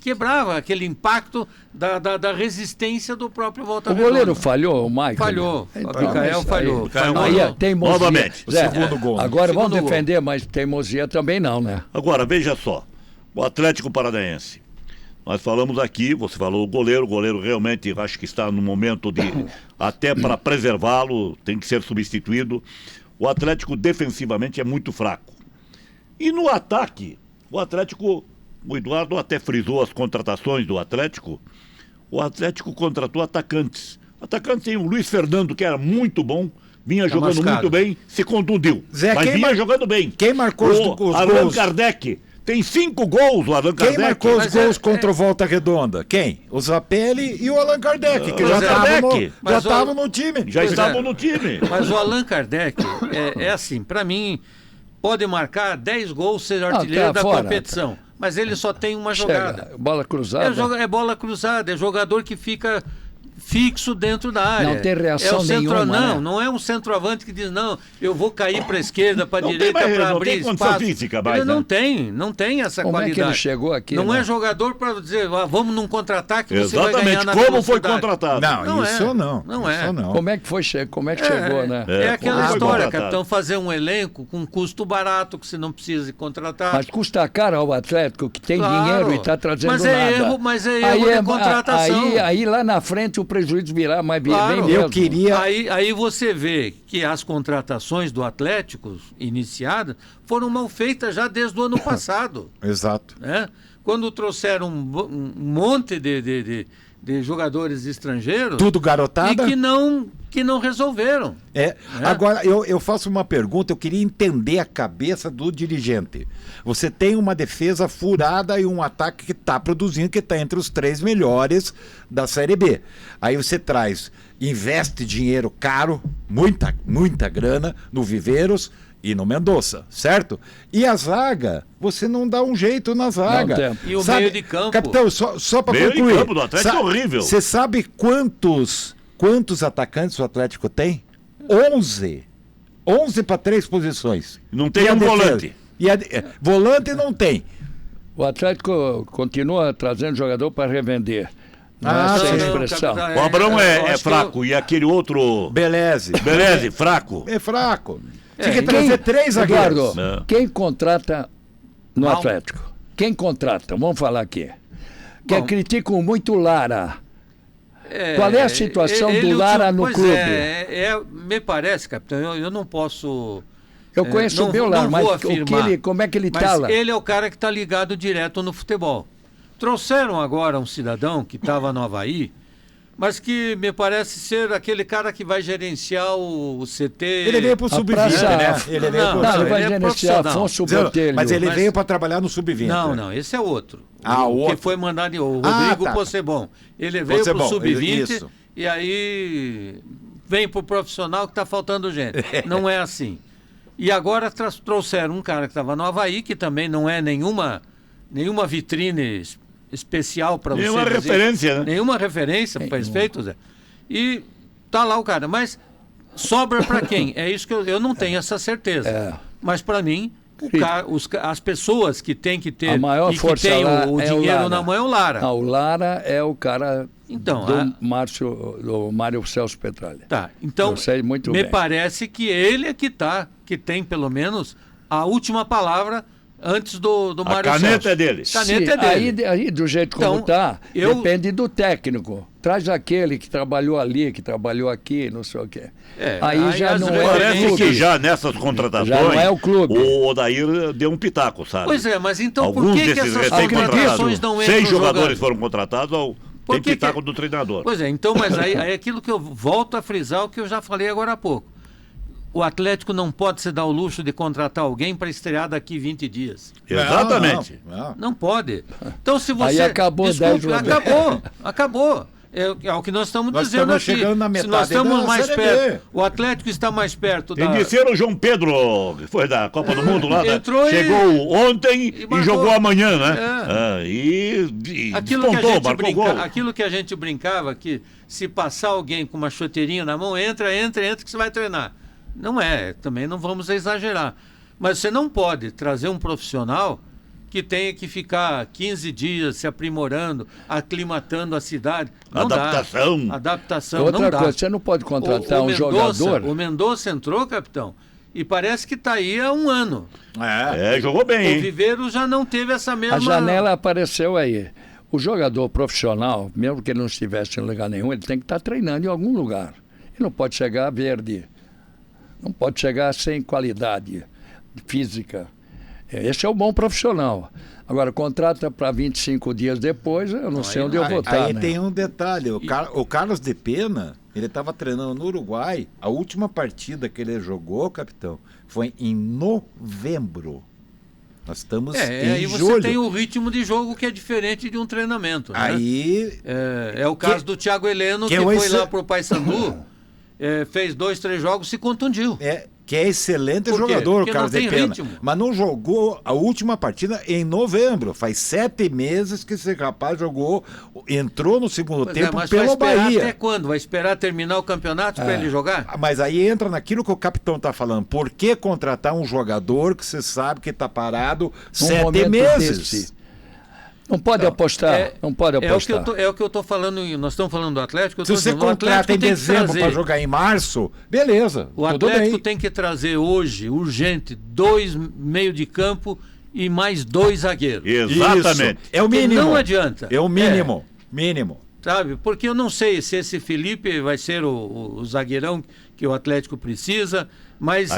quebrava aquele impacto da resistência do próprio Volta O Redonda. goleiro falhou, o Michael. Falhou. Então, O Micael isso falhou. aí. Falhou. Aí é teimosia. Novamente. Zé, O segundo gol. Agora Segundo vamos gol. defender, mas teimosia também não, né? Agora, veja só. O Atlético Paranaense. Nós falamos aqui, você falou o goleiro realmente acho que está no momento de, até para preservá-lo, tem que ser substituído. o Atlético defensivamente é muito fraco. E no ataque, o Atlético, o Eduardo até frisou as contratações do Atlético, o Atlético contratou atacantes. Atacantes tem o Luiz Fernando, que era muito bom, vinha jogando machucado. muito bem, se contundiu. Zé, mas vinha jogando bem. Quem marcou os Allan gols? Kardec. Tem 5 gols o Allan Kardec. Quem marcou os Mas gols contra o Volta Redonda? Quem? O Zapelli e o Allan Kardec, que já Kardec. estavam no time. Já Pois estavam é. no time. Mas o Allan Kardec é assim, para mim, pode marcar 10 gols, ser artilheiro tá da fora. competição. Mas ele só tem uma jogada. Chega, bola cruzada. É bola cruzada, é jogador que fica fixo dentro da área. Não tem reação é o nenhuma, né? Não é um centroavante que diz, não, eu vou cair para a esquerda, para a Não tem direita, mais- para não abrir tem condição espaço. física mais, Ele né? não tem essa Como é qualidade. que ele chegou aqui, Não né? é jogador para dizer, vamos num contra-ataque, você vai ganhar Exatamente. na Como foi velocidade. contratado? Não, Não isso é. não. Não é. Isso não. Como é que chegou, né? É aquela como foi história, contratado? capitão, fazer um elenco com custo barato, que você não precisa contratar. Mas custa caro ao Atlético, que tem Claro. dinheiro e está trazendo Mas nada. é erro de contratação. Aí lá na frente o prejuízo virá mais Claro. bem mesmo. Eu queria. Aí você vê que as contratações do Atlético iniciadas foram mal feitas já desde o ano passado. Exato. Né? Quando trouxeram um monte de jogadores estrangeiros Tudo garotada. e que não resolveram. Agora, eu faço uma pergunta, eu queria entender a cabeça do dirigente. Você tem uma defesa furada e um ataque que está produzindo, que está entre os 3 melhores da Série B. Aí você investe dinheiro caro, muita grana no Viveiros e no Mendonça, certo? E a zaga, você não dá um jeito na zaga. Não tem. E o meio de campo? Capitão, só para Meio de concluir. campo do Atlético é horrível. Você sabe quantos atacantes o Atlético tem? 11. 11 para 3 posições. Não tem E a um defesa? volante. Volante não tem. O Atlético continua trazendo jogador para revender. Não Ah, é sem sim. expressão. capitão, O Abrão eu é acho que fraco e aquele outro. Beleza. Beleza, fraco. É fraco. Tinha É, que trazer 3 zagueiros. Eduardo, Não. quem contrata no Mal. Atlético? Quem contrata? Vamos falar aqui. Que Bom. criticam muito o Lara. Qual é a situação do Lara no pois clube? Me parece, capitão, eu não posso... Eu conheço não- o meu não Lara, mas vou o que afirmar. como é que ele Mas está lá? ele é o cara que está ligado direto no futebol. Trouxeram agora um cidadão que estava no Havaí, mas que me parece ser aquele cara que vai gerenciar o CT. Ele veio pro A sub-20, praça- né? Ele veio Não, pro Não, ele ele vai é gerenciar profissional. Afonso Botelho. Mas ele Mas- veio para trabalhar no sub-20. Não, esse é outro. Ah, o Que outro. foi mandado, o Ah, Rodrigo tá. Possebon. Ele veio para o Possebon, sub-20 isso. e aí vem para o profissional que está faltando gente. Não é assim. E agora trouxeram um cara que estava no Havaí, que também não é nenhuma vitrine especial para você Nenhuma dizer. referência, né? Nenhuma referência, perfeito, Zé. E tá lá o cara. Mas sobra para quem? É isso que eu não tenho essa certeza. É. Mas para mim, as pessoas que têm que ter A maior e que força têm lá o é o dinheiro Lara. na mão é o Lara. Ah, o Lara é o cara Então, do Mário Celso Petralha. Tá. Então, Eu sei muito me bem. parece que ele é que tem pelo menos a última palavra antes do A Mário caneta Celso. é dele. Caneta é dele. Aí, do jeito como Então, tá, eu- depende do técnico. Traz aquele que trabalhou ali, que trabalhou aqui, não sei o quê. Aí já às não vezes é o Parece clube. que já nessas contratações. Já não é o clube. O Odair deu um pitaco, sabe? Pois é, mas então Alguns por que desses essas recém-contratados, contratações não entram 6 jogadores jogando? foram contratados, Por tem que pitaco que- do treinador. Pois é, então, mas aí é aquilo que eu volto a frisar, o que eu já falei agora há pouco. O Atlético não pode se dar o luxo de contratar alguém para estrear daqui 20 dias. Exatamente. Não. Não pode. Então, se você. Aí acabou 10 jogadores. Acabou. É o que nós estamos Nós dizendo estamos aqui. chegando na Se metade nós estamos da mais Série perto. B. O Atlético está mais perto Tem da. de ser o João Pedro, que foi da Copa do Mundo lá, né? Entrou e- Chegou ontem e e, marcou. jogou amanhã, né? É. E Aquilo que, a despontou, gente marcou gol. aquilo que a gente brincava, que se passar alguém com uma chuteirinha na mão, entra que você vai treinar. Não é, também não vamos exagerar. Mas você não pode trazer um profissional que tenha que ficar 15 dias se aprimorando, aclimatando a cidade. Não Adaptação. dá. Adaptação. Outra não dá. coisa, você não pode contratar um jogador. O Mendonça entrou, capitão, e parece que está aí há um ano. Jogou bem, O hein? Viveiro já não teve essa mesma... A janela apareceu aí. O jogador profissional, mesmo que ele não estivesse em lugar nenhum, ele tem que estar treinando em algum lugar. Ele não pode chegar verde. Não pode chegar sem qualidade física. Esse é o bom profissional. Agora, contrata para 25 dias depois, eu não sei onde eu vou estar. Aí né? tem um detalhe, o Carlos de Pena, ele estava treinando no Uruguai, a última partida que ele jogou, capitão, foi em novembro. Nós estamos em aí você julho. tem o ritmo de jogo que é diferente de um treinamento. Né? Aí... É o caso do Thiago Heleno, que foi lá pro Paysandu, fez 2, 3 jogos e se contundiu. Que é excelente Por quê? jogador, o Porque Carlos não de tem Pena. ritmo. Mas não jogou a última partida em novembro. Faz 7 meses que esse rapaz jogou, entrou no segundo tempo mas pelo vai esperar Bahia. até quando? Vai esperar terminar o campeonato para ele jogar? Mas aí entra naquilo que o capitão está falando. Por que contratar um jogador que você sabe que está parado 7 meses? Desse. Não pode apostar. Não pode apostar. É o que eu estou falando. Nós estamos falando do Atlético. Se você contrata em dezembro para jogar em março, beleza. O Atlético tem que trazer hoje, urgente, 2 meio de campo e mais 2 zagueiros. Exatamente. Isso. É o mínimo. Não adianta. É o mínimo. Mínimo. Sabe? Porque eu não sei se esse Felipe vai ser o zagueirão que o Atlético precisa, mas...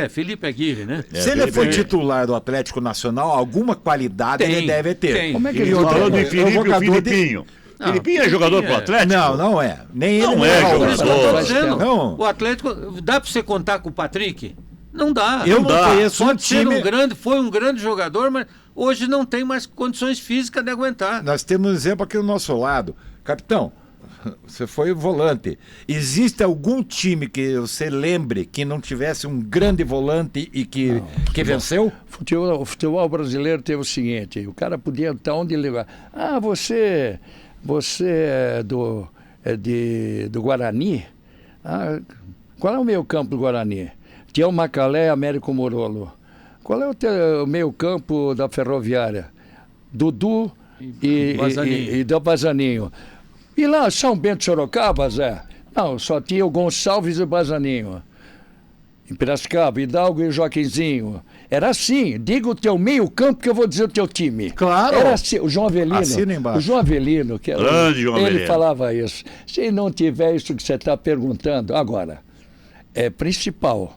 Felipe Aguirre, né? Se ele for titular do Atlético Nacional, alguma qualidade ele deve ter. Tem. Como é que ele Falando em Felipe, o Filipinho. Filipinho é jogador pro Atlético? Não é. Nem Não ele é nem Por isso que eu jogador. tô dizendo. Não. O Atlético, dá para você contar com o Patrick? Não dá. Eu não conheço um Pode ser time... foi um grande jogador, mas hoje não tem mais condições físicas de aguentar. Nós temos um exemplo aqui do nosso lado. Capitão, você foi volante. Existe algum time que você lembre que não tivesse um grande volante e que venceu? O futebol brasileiro tem o seguinte: o cara podia estar onde ele vai. Você é do Guarani? Qual é o meio campo do Guarani? Tinha o Macalé, Américo Morolo. Qual é o meio campo da Ferroviária? Dudu e do Bazaninho. E lá, São Bento, Sorocaba, Zé? Não, só tinha o Gonçalves e o Bazaninho. Em Piracicaba, Hidalgo e Joaquinzinho. Era assim, diga o teu meio campo que eu vou dizer o teu time. Claro. Era assim, o João Avelino. Assina embaixo. O João Avelino, que era, Grande João ele Avelino. falava isso. Se não tiver isso que você está perguntando, agora, é principal.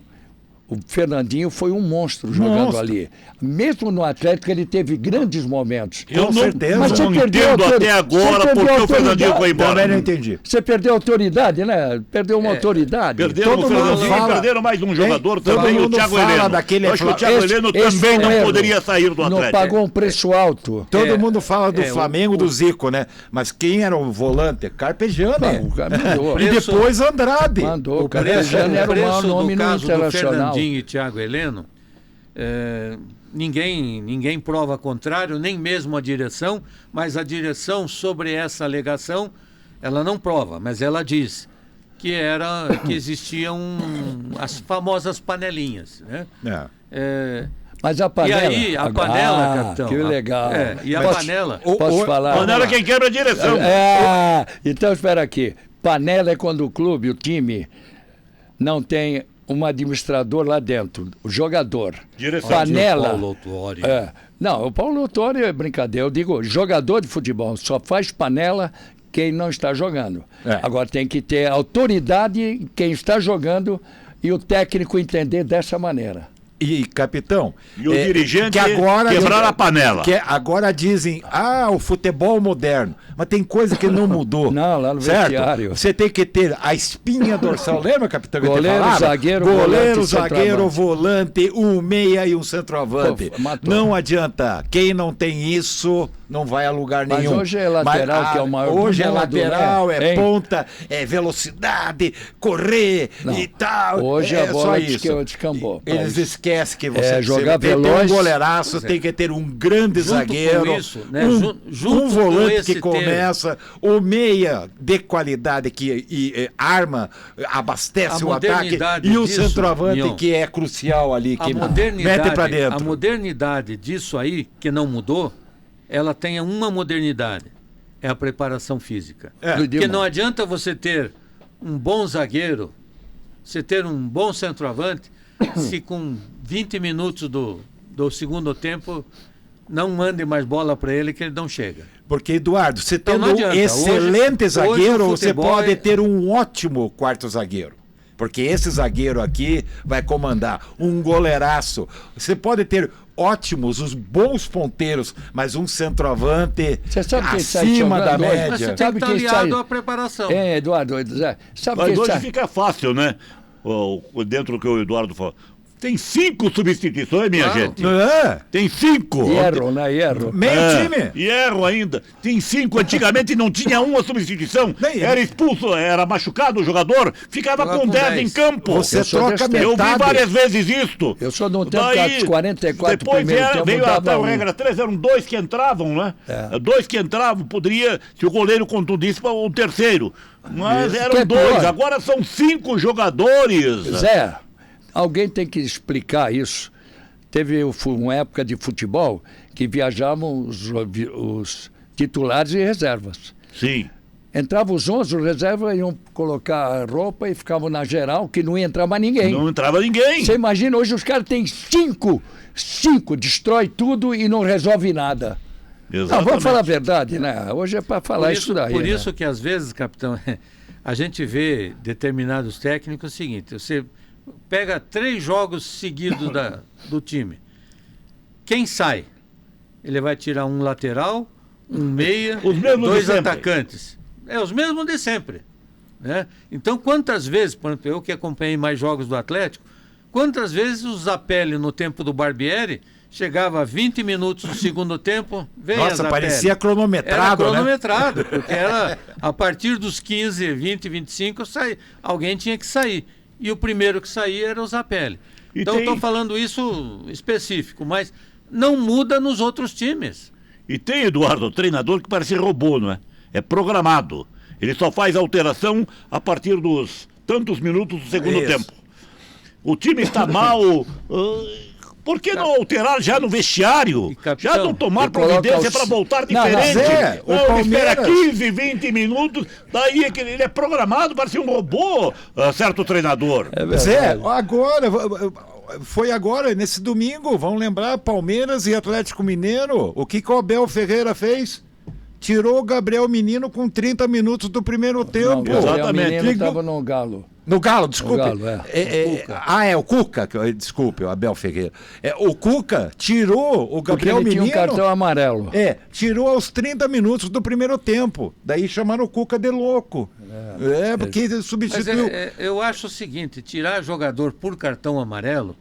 O Fernandinho foi um monstro jogando ali. Mesmo no Atlético, ele teve grandes momentos. Eu Com não, certeza. mas você não perdeu entendo a até agora porque o Fernandinho foi embora. Também não entendi. Você perdeu a autoridade, né? Perdeu uma autoridade. Perderam Todo o mundo Fernandinho fala- e perderam mais um jogador Todo também, o mundo Thiago fala Heleno. daquele- Eu acho que o Thiago Heleno Esse também foi um não erro. poderia sair do Não Atlético. pagou um preço alto. Todo mundo fala do é, Flamengo, do Zico, né? Mas quem era o volante? Carpegiani. Não, o cara mandou. E depois Andrade. Mandou. O preço, Carpegiani era o maior preço nome do no caso do Internacional. Fernandinho e Thiago Heleno, ninguém prova contrário, nem mesmo a direção, mas a direção sobre essa alegação, ela não prova, mas ela diz que existiam as famosas panelinhas, né? Mas a panela. E aí, a panela, capitão. Que legal. E a panela. Posso falar? Panela quem quebra a direção. Então espera aqui. Panela é quando o clube, o time, não tem um administrador lá dentro, o jogador. Direção. Panela. Paulo Autuori. Não, o Paulo Autuori é brincadeira. Eu digo, jogador de futebol só faz panela quem não está jogando. Agora tem que ter autoridade quem está jogando e o técnico entender dessa maneira. E, capitão, E o dirigente que agora quebrar a panela. Que agora dizem, o futebol moderno. Mas tem coisa que não mudou. Não, lá no certo? vestiário. Você tem que ter a espinha dorsal. Lembra, capitão? que eu te Goleiro, falava? zagueiro, Goleiro, volante, zagueiro, centroavante. volante, um meia e um centroavante. Pô, matou. Não adianta. Quem não tem isso não vai a lugar Mas nenhum. hoje é lateral, que é o maior Hoje do é mundo, lateral, né? é Hein? ponta, é velocidade, correr Não. e tal. Hoje a bola só isso. descambou. Eles esquecem que É, você jogar tem que ter um veloz. goleiraço, tem que ter um grande Junto zagueiro, com isso, né? um Junto com volante esse que começa, o meia de qualidade que arma, abastece A o ataque, modernidade e o disso, centroavante Mion, que é crucial ali, que mete pra a dentro. modernidade disso aí, que não mudou, ela tem uma modernidade. É a preparação física. Porque não adianta você ter um bom zagueiro, você ter um bom centroavante, se com 20 minutos do segundo tempo não mande mais bola para ele que ele não chega. Porque, Eduardo, você Então tendo não um adianta. excelente Hoje zagueiro, o você futebol pode é- ter um ótimo quarto zagueiro. Porque esse zagueiro aqui vai comandar um goleiraço. Você pode ter ótimos, os bons ponteiros, mas um centroavante Você sabe quem sai acima da jogando hoje? Mas média. você tem Sabe que estar quem aliado sai- à preparação. Eduardo, Zé, sabe Mas quem hoje sai? fica fácil, né? Dentro do que o Eduardo falou. Tem 5 substituições, minha Não. gente. É, Tem 5. Hierro, né? Hierro. meio time. E erro ainda. Tem 5. Antigamente não tinha uma substituição. Nem- Era expulso, era machucado o jogador, ficava Jogava com com 10 10. em campo. Você Eu sou troca desse tempo. Eu vi metade. várias vezes isto. Eu sou de um tempo que aos 44 depois primeiro tempo veio dava até a um. regra 3, eram 2 que entravam, né? É. 2 que entravam, poderia, se o goleiro contundisse, para o terceiro. Mas Que eram é 2, pior. agora são 5 jogadores. Zé, alguém tem que explicar isso. Teve uma época de futebol que viajavam os titulares e reservas. Sim. Entravam os 11, os reservas iam colocar a roupa e ficavam na geral, que não ia entrar mais ninguém. Não entrava ninguém. Você imagina, hoje os caras têm 5, destrói tudo e não resolve nada. Não, Exatamente. vamos falar a verdade, né? Hoje é para falar isso daí. Por né? isso que às vezes, capitão, a gente vê determinados técnicos o seguinte: você pega 3 jogos seguidos do time. Quem sai? Ele vai tirar um lateral, um meia, Os mesmos de 2 sempre. atacantes. É os mesmos de sempre. Né? Então, quantas vezes, por exemplo, eu que acompanhei mais jogos do Atlético, quantas vezes o Zapelli, no tempo do Barbieri, chegava a 20 minutos do segundo tempo, veio Nossa, Zapelli. parecia Era cronometrado, né? cronometrado, porque era a partir dos 15, 20, 25, alguém tinha que sair. E o primeiro que saía era o Zapelli. E Então, tem- estou falando isso específico, mas não muda nos outros times. E tem, Eduardo, o treinador que parece robô, não é? É programado. Ele só faz alteração a partir dos tantos minutos do segundo Isso. tempo. O time está mal. Por que não alterar já no vestiário? E, capitão, Já não tomar eu coloco providência os- para voltar Não, diferente? mas é, o Não, ele espera Palmeiras- 15, 20 minutos, daí é que ele é programado para ser um robô, certo treinador. É Zé, verdade. agora, foi agora, nesse domingo, vão lembrar, Palmeiras e Atlético Mineiro, o que o Abel Ferreira fez? Tirou o Gabriel Menino com 30 minutos do primeiro Não, tempo. o Gabriel Exatamente. Menino Ligou- estava no Galo. No Galo, desculpe. No Galo, é. É o Cuca, desculpe, o Abel Ferreira. O Cuca tirou o Porque Gabriel ele tinha Menino. um cartão amarelo. Tirou aos 30 minutos do primeiro tempo. Daí chamaram o Cuca de louco. Porque Mas substituiu. eu acho o seguinte: tirar jogador por cartão amarelo,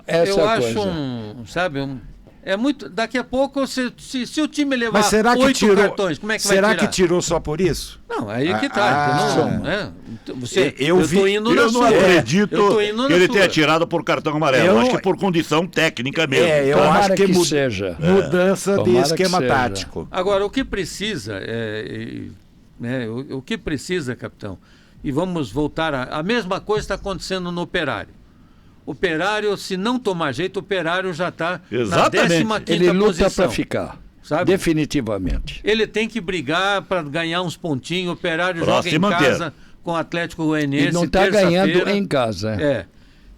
Essa eu é a acho coisa. é muito. Daqui a pouco, se o time levar Mas será que 8 tirou? cartões, como é que será vai tirar? que tirou só por isso? Não, aí que tá. Não, né? Então, Eu eu vi- tô indo na Eu não sua. acredito Eu tô indo que na ele sua. tenha tirado por cartão amarelo. Eu- Acho que por condição técnica mesmo. Eu Tomara acho que, que seja. mudança de Tomara que esquema seja. tático. Agora, o que precisa, o que precisa, capitão, e vamos voltar a mesma coisa está acontecendo no Operário. Operário, se não tomar jeito, o Operário já está na Exatamente. 15ª Ele luta posição. para ficar. Sabe? Definitivamente. Ele tem que brigar para ganhar uns pontinhos. O Operário Pra joga se em manter. casa com o Atlético Goianiense. E não está terça-feira. ganhando em casa. É.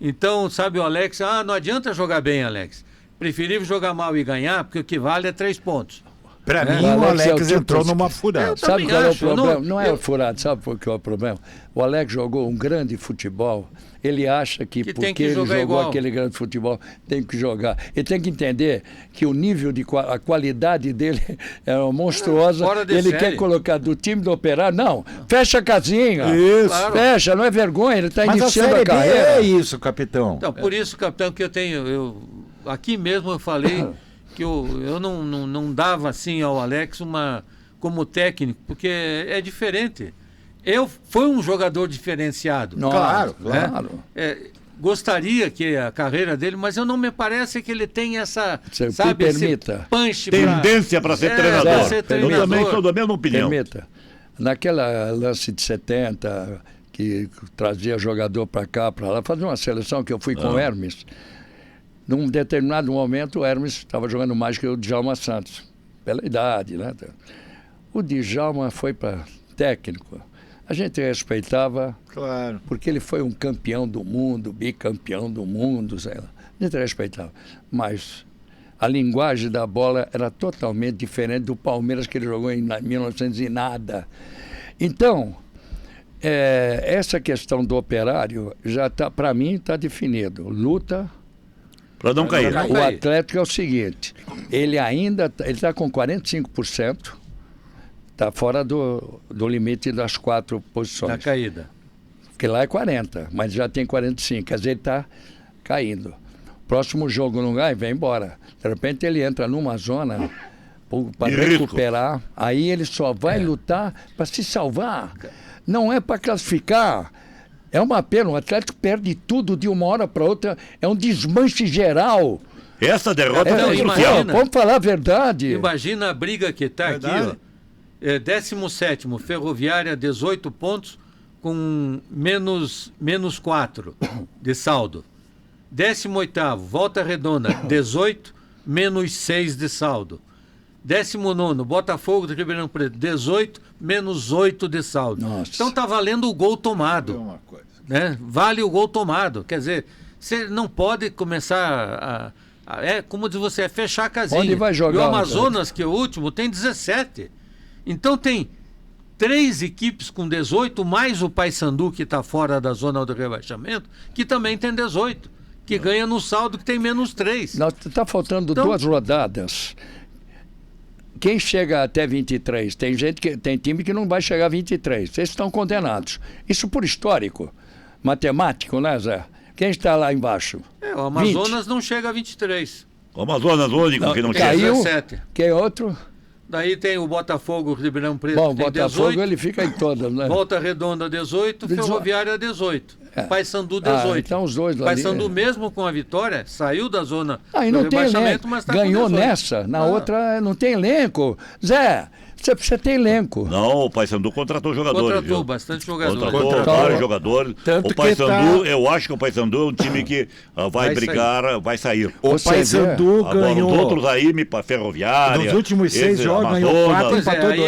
Então, sabe o Alex? Não adianta jogar bem, Alex. Preferível jogar mal e ganhar, porque o que vale é 3 pontos. Para mim, O o Alex é o Alex tipo entrou de- numa furada. Eu Sabe também qual é o acho, eu problema? não- Não é eu- o furado, sabe qual que é o problema? O Alex jogou um grande futebol. Ele acha que, Que tem porque que ele jogar jogou igual. aquele grande futebol, tem que jogar. Ele tem que entender que o nível a qualidade dele é monstruosa. Fora de Ele série. quer colocar do time do Operário. Não, fecha a casinha. Isso. Claro. Fecha, não é vergonha. Ele está Mas a iniciando Série a B carreira. é isso, capitão. Então, por isso, capitão, que aqui mesmo eu falei que eu não dava assim ao Alex como técnico, porque é diferente. Foi um jogador diferenciado. Nossa, Claro, claro. Gostaria que a carreira dele, mas eu não me parece que ele tem essa, Se sabe, me esse permita. punch Tendência para ser pra treinador. ser Eu treinador. também sou da mesma opinião. Permita. Naquela lance de 70, que trazia jogador para cá, para lá, fazia uma seleção que eu fui com o Hermes. Num determinado momento, o Hermes estava jogando mais que o Djalma Santos, pela idade, né? O Djalma foi para técnico. A gente respeitava, Claro. porque ele foi um campeão do mundo, bicampeão do mundo, sei lá. A gente respeitava. Mas a linguagem da bola era totalmente diferente do Palmeiras que ele jogou em 1900 e nada. Então, essa questão do Operário já tá, para mim, está definido. Luta. Para não cair. Não O cair. Atlético é o seguinte, ele está com 45%, está fora do limite das 4 Da posições. caída. Porque lá é 40, mas já tem 45, quer dizer, ele está caindo. Próximo jogo não ganha, vem embora. De repente ele entra numa zona para De risco. recuperar, aí ele só vai lutar para se salvar. Não é para classificar. É uma pena, o Atlético perde tudo de uma hora para outra, é um desmanche geral. Essa derrota Não, foi imagina. crucial. Vamos falar a verdade. Imagina a briga que está aqui, Verdade. ó. 17º, Ferroviária, 18 pontos, com menos 4 de saldo. 18º, Volta Redonda, 18, menos 6 de saldo. 19º, Botafogo de Ribeirão Preto, 18, menos 8 de saldo. Nossa. Então tá valendo o gol tomado. Uma coisa. Né? Vale o gol tomado. Quer dizer, você não pode começar é como diz você, é fechar a casinha. Onde vai jogar E o o Amazonas, que é o último, tem 17. Então tem 3 equipes com 18, mais o Paysandu, que está fora da zona do rebaixamento, que também tem 18, que ganha no saldo que tem menos 3. Está faltando Então- 2 rodadas. Quem chega até 23? Tem time que não vai chegar a 23. Vocês estão condenados. Isso por histórico. Matemático, né, Zé? Quem está lá embaixo? O Amazonas não chega a 23. O Amazonas, o único que não chega. Caiu. 17. Quem é outro? Daí tem o Botafogo, Ribeirão Preto, Bom, o que tem Botafogo 18. ele fica em todas, né? Volta Redonda 18, 18. Ferroviária 18. É. Paysandu 18. então os dois lá ali, Paysandu mesmo com a vitória saiu da zona Aí do não tem rebaixamento, elenco. mas tá Ganhou com 18. nessa, na outra não tem elenco. Zé, você precisa ter elenco. Não, o Paysandu contratou jogadores. Contratou viu? bastante jogador. Contratou vários jogadores. Tanto O que Paysandu, tá- eu acho que o Paysandu é um time que vai Vai brigar, vai sair. O Você Paysandu Agora ganhou. os outros aí, para Ferroviária. Nos últimos 6 esse, jogos, ganhou Amazonas, 4. Pois é, Empatou aí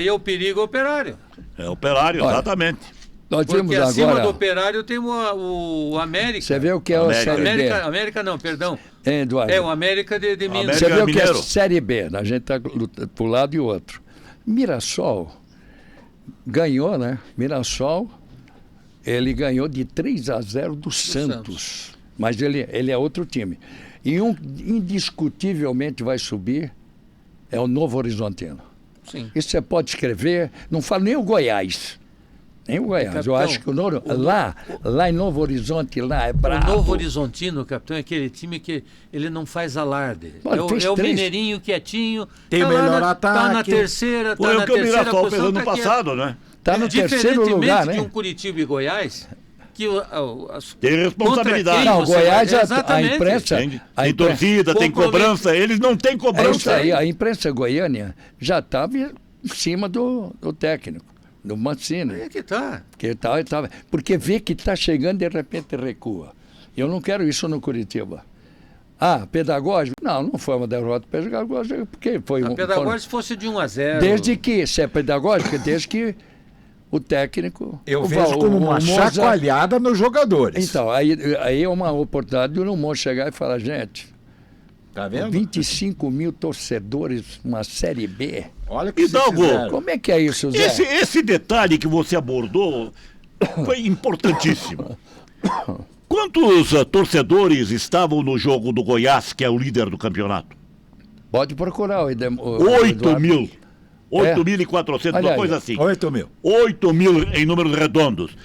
é o 2. perigo, operário. É Operário, Olha, exatamente. Nós temos Porque acima agora. do operário tem o América. Você vê o que é a América. Série B. América não, perdão. Hein, Eduardo? É o América de Minas. América Você vê o que é Mineiro. Série B. A gente está para um lado e o outro. Mirassol ganhou, né? Mirassol, ele ganhou de 3-0 do Santos. Mas ele é outro time. E um indiscutivelmente vai subir é o Novo Horizontino. Sim. Isso você pode escrever, não falo nem o Goiás. Nem o Goiás. Eu Capitão, acho que lá em Novo Horizonte, lá é brabo. O Novo Horizontino, capitão, é aquele time que ele não faz alarde. Olha, fez É o 3. mineirinho quietinho. Tem tá o lá melhor Tá na ataque. terceira, Foi tá o na que o terceira Mirassol fez posição. ano tá quieto. passado, né? Está no terceiro Diferentemente lugar, de né? um Curitiba e Goiás, que Tem responsabilidade. contra quem Não, o você Goiás, vai- a Exatamente. imprensa. Tem, a tem imprensa- torcida, tem cobrança. Eles não têm É isso cobrança. aí, a imprensa goiânia já estava em cima do técnico, do Mancini. É que tá. Porque vê que está chegando e de repente recua. Eu não quero isso no Curitiba. Ah, pedagógico? Não foi uma derrota pedagógica, porque foi A pedagógica se fosse de 1-0. Desde que, se é pedagógica, desde que o técnico... Eu o vejo Val- como o uma Moza- chacoalhada nos jogadores. Então, aí é uma oportunidade do Moza chegar e falar, gente, Tá vendo? 25 mil torcedores, uma Série B. Olha o que Hidalgo, vocês fizeram. Como é que é isso, Zé? Esse detalhe que você abordou foi importantíssimo. Quantos torcedores estavam no jogo do Goiás, que é o líder do campeonato? Pode procurar o 8 mil. 8.400, uma Aliás, coisa assim. 8 mil. 8 mil em números redondos.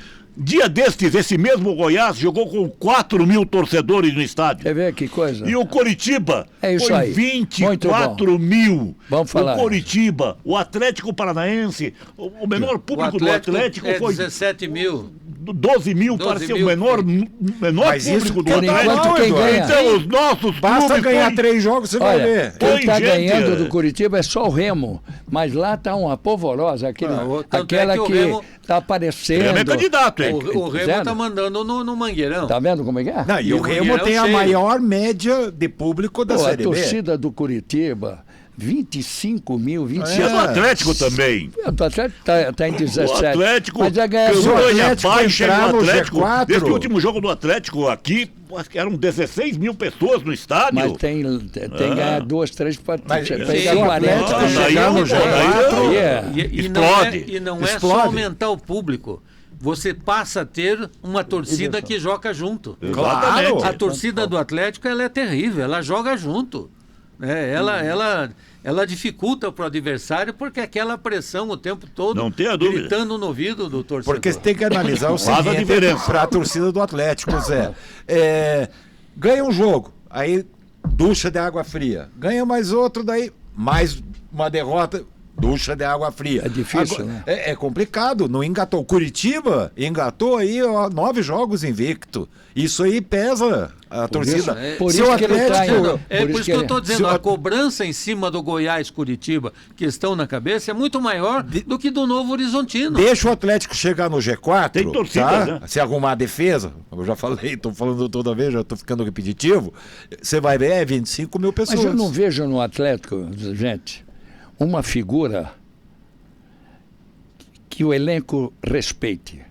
Dia destes, esse mesmo Goiás jogou com 4 mil torcedores no estádio. Quer ver que coisa? E o Coritiba É isso foi aí. 24 mil. Vamos falar. O Coritiba, o Atlético Paranaense, o menor O público do Atlético é foi 17 mil. 12 mil, 12 parecia mil, o menor Mas isso público do por Atlético. enquanto quem ganha. Então, os nossos Basta clubes ganhar foi- 3 jogos, você vai Olha, ver. quem Põe está gente, ganhando é. do Curitiba é só o Remo, mas lá está uma polvorosa, Tanto é aquela que o que Remo- está aparecendo. Remo é candidato, hein? O Remo Dizendo? tá mandando no Mangueirão. Tá vendo como é que é? Não, e E o o Remo Mangueirão tem a cheio. maior média de público da Pô, a Série B. torcida do Curitiba 25 mil, 26 E é do Atlético também. O Atlético tá em 17. O Atlético Mas já ganhou campanha Atlético baixa entrar no no Atlético. G4. Desde o último jogo do Atlético aqui, acho que eram 16 mil pessoas no estádio. Mas tem que ganhar 2, 3 para Mas pegar se o 40. Atlético Ah, chegar no daí G4, E não é Explode. só aumentar o público. Você passa a ter uma torcida que joga junto. Exatamente. A torcida do Atlético ela é terrível, ela joga junto. Né? Ela dificulta para o adversário porque aquela pressão o tempo todo Não tenha dúvida. gritando no ouvido do torcedor. porque você tem que analisar o Faz a seguinte diferença. para a torcida do Atlético, Zé. Ganha um jogo, aí ducha de água fria. Ganha mais outro, daí mais uma derrota, ducha de água fria. É difícil, Agora, né? É complicado, não engatou. Curitiba engatou aí 9 jogos invicto. Isso aí pesa a torcida. por Se isso o que ele tá Atlético... indo. É por isso que eu estou dizendo, se o- a cobrança em cima do Goiás-Curitiba, que estão na cabeça, é muito maior do que do Novo Horizontino. Deixa o Atlético chegar no G4, Tem torcida, tá? né? Se arrumar a defesa, eu já falei, estou falando toda vez, já estou ficando repetitivo, você vai ver, 25 mil pessoas. Mas eu não vejo no Atlético, gente, uma figura que o elenco respeite.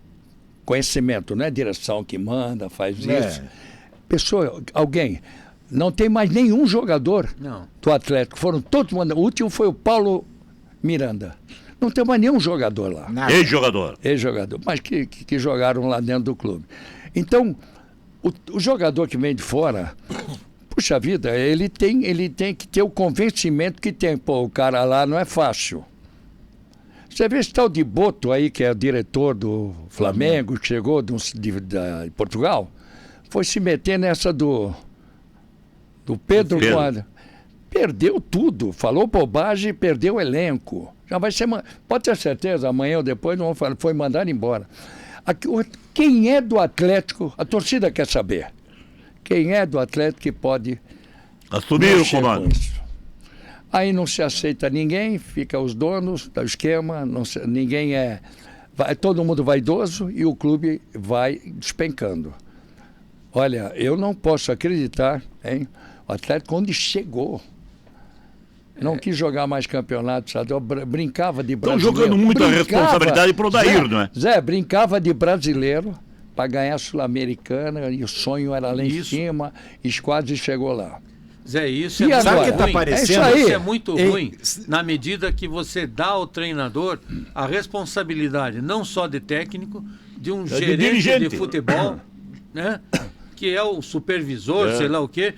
Conhecimento, não é direção que manda, faz isso. Pessoa, alguém. Não tem mais nenhum jogador Não. do Atlético. Foram todos mandados. O último foi o Paulo Miranda. Não tem mais nenhum jogador lá. Nada. Ex-jogador. Ex-jogador, mas que jogaram lá dentro do clube. Então, o jogador que vem de fora, puxa vida, ele tem que ter o convencimento que tem. Pô, o cara lá não é fácil. Você vê esse tal de Boto aí, que é o diretor do Flamengo, que chegou de Portugal, foi se meter nessa do Pedro. Perdeu tudo, falou bobagem e perdeu o elenco. Já vai ser. Pode ter certeza, amanhã ou depois não vão falar, foi mandado embora. Quem é do Atlético, a torcida quer saber. Quem é do Atlético que pode Assumir o mexer com comando. isso? Aí não se aceita ninguém, fica os donos do esquema, ninguém todo mundo vaidoso e o clube vai despencando. Olha, eu não posso acreditar, hein? O Atlético, onde chegou, não quis jogar mais campeonato, sabe? Eu brincava de Estão brasileiro. jogando muita responsabilidade pro Odair, Zé, não é? Zé, brincava de brasileiro para ganhar a Sul-Americana e o sonho era lá em cima e quase chegou lá. Zé, isso E é agora? muito Sabe o que tá ruim. parecendo? É isso aí. Isso é muito Ei, ruim na medida que você dá ao treinador a responsabilidade não só de técnico, de um de gerente dirigente. de futebol, né? Que é o supervisor, sei lá o quê.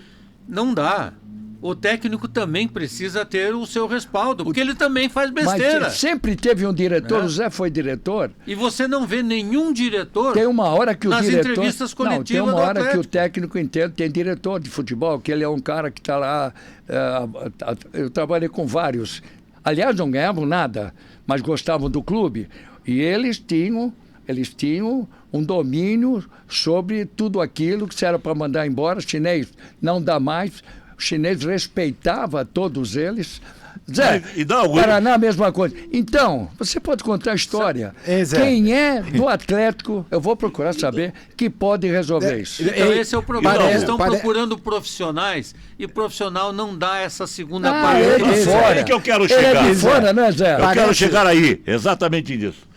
Não dá. O técnico também precisa ter o seu respaldo, porque ele também faz besteira. Mas sempre teve um diretor, o Zé foi diretor. E você não vê nenhum diretor Tem uma hora que o nas diretor... entrevistas Não, tem coletivas uma do hora que o Atlético. técnico inteiro tem diretor de futebol, que ele é um cara que está lá... eu trabalhei com vários. Aliás, não ganhavam nada, mas gostavam do clube. E eles tinham um domínio sobre tudo aquilo que se era para mandar embora. O chinês não dá mais. O chinês respeitava todos eles. Zé, E dá o- Paraná, a mesma coisa. Então, você pode contar a história. Zé. Quem é do Atlético, eu vou procurar saber, que pode resolver isso. Então, esse é o problema. Parece- Eles estão pare- procurando profissionais e profissional não dá essa segunda Ah, parte. ele de Isso fora. aí que eu quero Ele é chegar, de Zé. fora, né, Zé? Eu quero chegar aí, exatamente nisso.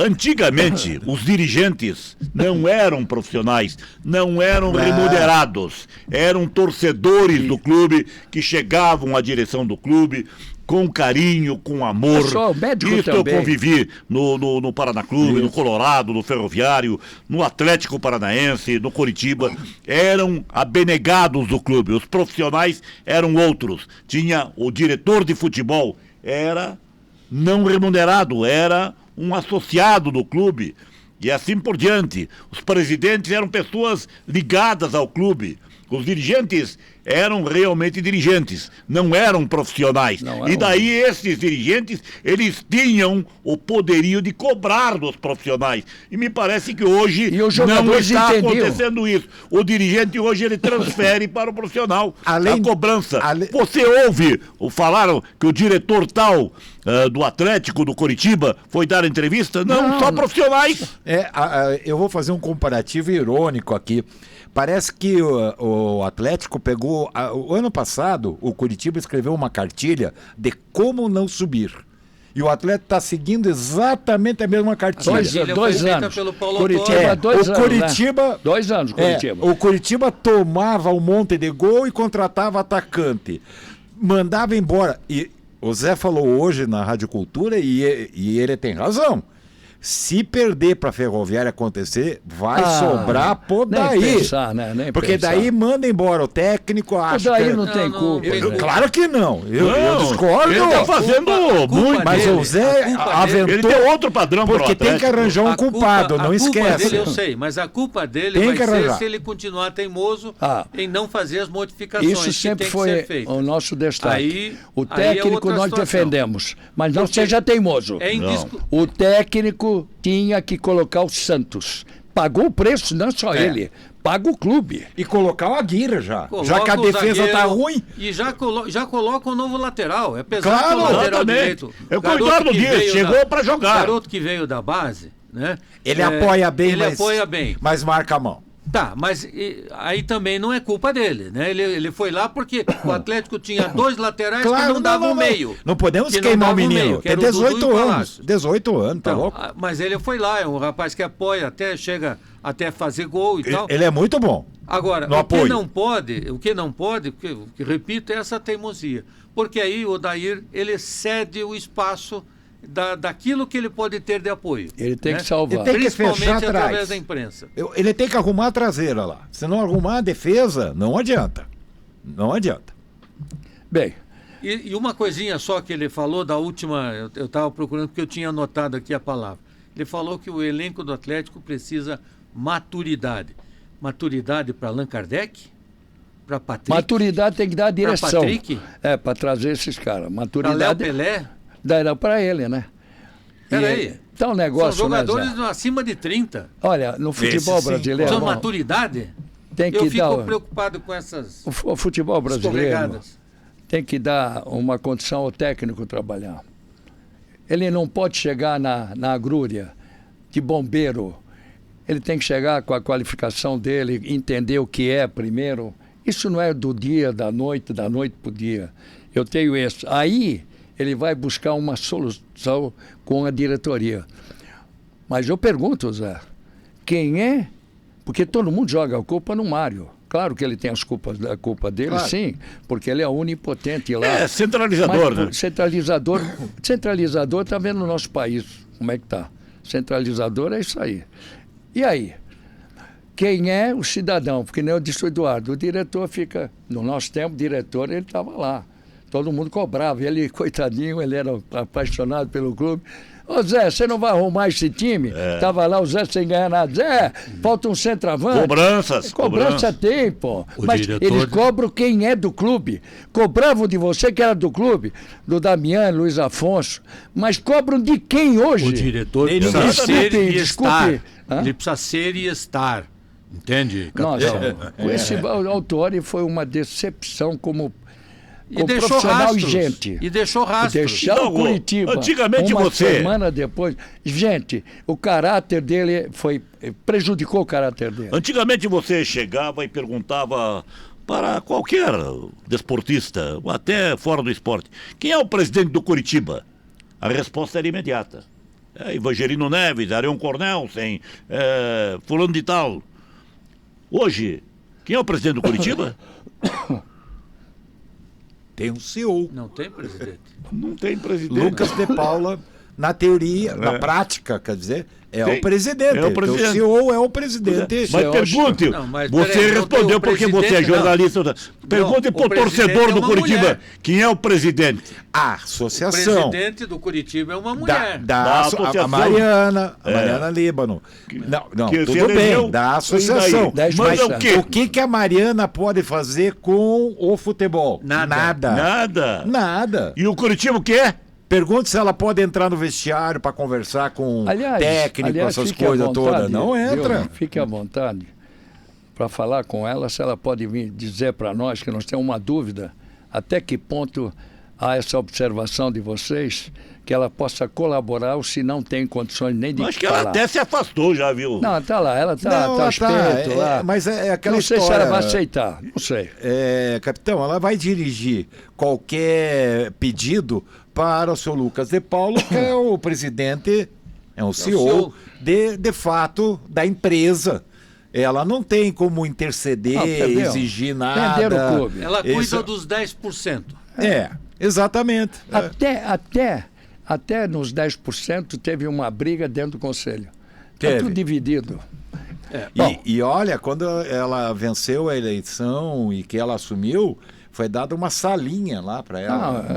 Antigamente, os dirigentes não eram profissionais, não eram remunerados, eram torcedores do clube que chegavam à direção do clube com carinho, com amor. Pessoal, médico Isso eu também. convivi no Paraná Clube, no Colorado, no Ferroviário, no Atlético Paranaense, no Coritiba. Eram abnegados do clube, os profissionais eram outros. Tinha o diretor de futebol, era não remunerado, era um associado do clube e assim por diante. Os presidentes eram pessoas ligadas ao clube. Os dirigentes eram realmente dirigentes, não eram profissionais. Não E eram. daí esses dirigentes, eles tinham o poderio de cobrar dos profissionais. E me parece que hoje E os não jogadores está entendiam. acontecendo isso. O dirigente hoje ele transfere para o profissional Além- a cobrança. ale- Você ouve, falaram que o diretor tal do Atlético, do Coritiba, foi dar entrevista? Não, só profissionais. Eu vou fazer um comparativo irônico aqui. Parece que o Atlético pegou o ano passado, o Curitiba escreveu uma cartilha de como não subir. E o Atlético está seguindo exatamente a mesma cartilha. Dois anos. Pelo Paulo Curitiba, Autório. 2 o anos. Curitiba, Né? 2 anos, Curitiba. o Curitiba tomava um monte de gol e contratava atacante. Mandava embora. E o Zé falou hoje na Rádio Cultura e ele tem razão. Se perder para a Ferroviária acontecer, vai sobrar por daí. Nem pensar, né? Nem Porque pensar. daí manda embora o técnico, acha daí que... não tem culpa. Eu- né? claro que não. Eu discordo. Ele tá fazendo muito. Mas dele, o Zé a culpa aventou... Ele tem outro padrão pro Porque tem que Atlético. arranjar um culpado, não a esquece. culpa dele eu sei, mas a culpa dele Tem vai que ser arranjar. se ele continuar teimoso Ah. em não fazer as modificações Isso que sempre tem que foi ser feito. o nosso destaque. Aí- o aí é técnico outra nós situação. defendemos, mas não Porque seja teimoso. É indiscu... O técnico tinha que colocar o Santos. Pagou o preço, não só ele. Paga o clube. E colocar o Aguirre já. Coloca Já que a o defesa zagueiro tá ruim. E já coloca o novo lateral. É pesado Claro, o lateral exatamente. direito. Eu Garoto concordo que disso, veio chegou pra jogar. Garoto que veio da base, né? Ele apoia bem, Ele apoia bem. mas marca a mão. Tá, mas aí também não é culpa dele, né? Ele foi lá porque o Atlético tinha 2 laterais que não davam o meio. Não podemos Que não queimar o dava o menino. meio, que Tem era o Dudu 18 e o anos. Palácio. 18 anos, tá Então, louco? mas ele foi lá, é um rapaz que apoia, até chega até fazer gol e tal. Ele é muito bom. Agora, no o apoio. que não pode, que repito, é essa teimosia. Porque aí o Odair, ele cede o espaço daquilo que ele pode ter de apoio. Ele tem né? que salvar. Ele tem que Principalmente fechar atrás. através da imprensa. Ele tem que arrumar a traseira lá. Se não arrumar a defesa, não adianta. Não adianta. Bem, E uma coisinha só que ele falou da última, eu estava procurando porque eu tinha anotado aqui a palavra. Ele falou que o elenco do Atlético precisa maturidade. Maturidade para Allan Kardec? Para Patrick? maturidade tem que dar a direção. Patrick? Para trazer esses caras. Para Léo Maturidade Pelé? era para ele, né? Peraí. Tá um negócio, São jogadores né, Zé? acima de 30. Olha, no futebol Esse sim. brasileiro, São maturidade? tem que Eu dar... fico preocupado com essas O futebol brasileiro escorregadas. tem que dar uma condição ao técnico trabalhar. Ele não pode chegar na agrúria de bombeiro. Ele tem que chegar com a qualificação dele, entender o que é primeiro. Isso não é do dia, da noite para o dia. Eu tenho isso. Aí ele vai buscar uma solução com a diretoria. Mas eu pergunto, Zé, quem é? Porque todo mundo joga a culpa no Mário. Claro que ele tem a culpa dele, Claro. sim, porque ele é onipotente lá. É, centralizador, Mas, né? Centralizador está vendo no nosso país como é que está. Centralizador é isso aí. E aí? Quem é o cidadão? Porque nem eu disse o Eduardo, o diretor fica... No nosso tempo, o diretor, ele estava lá. Todo mundo cobrava. Ele, coitadinho, ele era apaixonado pelo clube. Ô Zé, você não vai arrumar esse time? Tava lá o Zé sem ganhar nada. Zé, falta um centroavante. Cobranças. Cobrança tem, pô. O Mas diretor eles de- cobram quem é do clube. Cobravam de você que era do clube, do Damiano, Luiz Afonso. Mas cobram de quem hoje? O diretor Ele precisa desculpe, ser e desculpe. estar. Hã? Ele precisa ser e estar. Entende? Nossa, capitão? esse Autori foi uma decepção como E deixou profissional rastros. e gente. E deixou rastros. Deixar Não, o Curitiba antigamente uma você- semana depois. Gente, o caráter dele prejudicou o caráter dele. Antigamente você chegava e perguntava para qualquer desportista, ou até fora do esporte, quem é o presidente do Curitiba? A resposta era imediata. É Evangelino Neves, Arion Cornelsen, fulano de tal. Hoje, quem é o presidente do Curitiba? Tem um CEO. Não tem presidente. Não tem presidente. Lucas de Paula, na teoria, na prática, quer dizer, é Tem. o presidente. É o Então, presidente. o CEO é o presidente. Mas Eu pergunte, Não, mas você peraí, não respondeu tem o porque você é presidente, jornalista. Pergunte Não, pro o presidente torcedor é do uma Curitiba, mulher. quem é o presidente? A O associação. presidente do Curitiba é uma Da, mulher. da asso- associação. a Mariana, a Mariana Líbano. Não, que se tudo elegeu. bem, da E associação. daí? Mas Manda o quê? O que a Mariana pode fazer com o futebol? Nada. Nada. Nada. E o Curitiba o quê? Pergunte se ela pode entrar no vestiário para conversar com técnico, essas fique à coisas vontade, todas. Não viu? entra. Fique à vontade para falar com ela, se ela pode vir dizer para nós que nós temos uma dúvida até que ponto a essa observação de vocês, que ela possa colaborar, ou se não tem condições nem de Acho que falar. ela até se afastou já, viu? Não, tá lá, ela tá, Não, tá ela esperto lá. mas é aquela Não sei história. se ela vai aceitar, não sei. Capitão, ela vai dirigir qualquer pedido para o seu Lucas de Paulo, que é o presidente, é o CEO, de fato, da empresa. Ela não tem como interceder, Não, perdeu. exigir nada. Perderam o clube. Ela cuida Isso- dos 10%. Exatamente. Até nos 10% teve uma briga dentro do conselho. Está Teve. tudo dividido. E olha, quando ela venceu a eleição e que ela assumiu, foi dada uma salinha lá para ela. Não,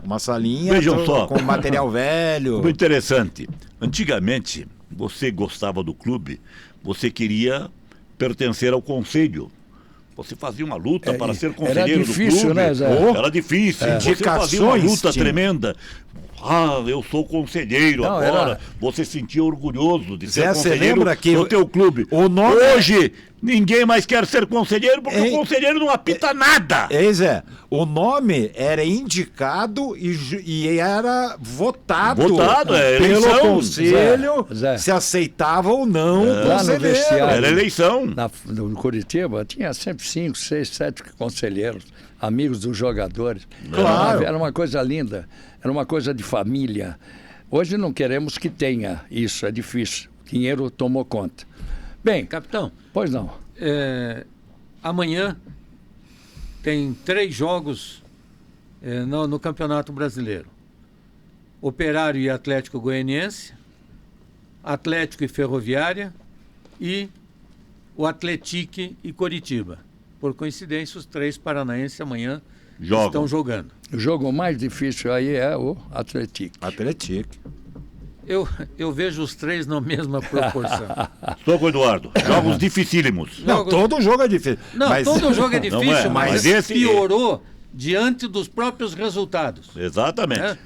Uma salinha Vejam só. com material velho. Muito interessante. Antigamente, você gostava do clube, você queria pertencer ao conselho. Você fazia uma luta para ser conselheiro difícil, do clube. né, Zé? Era difícil. Você fazia uma Indicações luta tinha. tremenda. Ah, eu sou conselheiro Não, agora. era- Você se sentia orgulhoso de ser Zé, você conselheiro lembra que do teu clube. o nome- Hoje, ninguém mais quer ser conselheiro porque Hein? o conselheiro não apita nada. Zé, o nome era indicado e era votado, Votado, é pelo eleição. conselho, Zé. se aceitava ou não o Lá no conselheiro. vestiário. Era eleição. No Curitiba tinha sempre 5, 6, 7 conselheiros, amigos dos jogadores. Claro. Era uma coisa linda, era uma coisa de família. Hoje não queremos que tenha isso, é difícil. O dinheiro tomou conta. Bem, Capitão, pois não. amanhã tem 3 jogos no Campeonato Brasileiro. Operário e Atlético Goianiense, Atlético e Ferroviária e o Atletique e Coritiba. Por coincidência, os 3 paranaenses amanhã Jogam. estão jogando. O jogo mais difícil aí é o Atlético. Atlético. Eu vejo os 3 na mesma proporção. Estou com o Eduardo. Jogos dificílimos. Não, Jogos- todo jogo é difícil. Não, mas... todo jogo é Não difícil, é, mas mas esse- piorou diante dos próprios resultados. Exatamente. Né?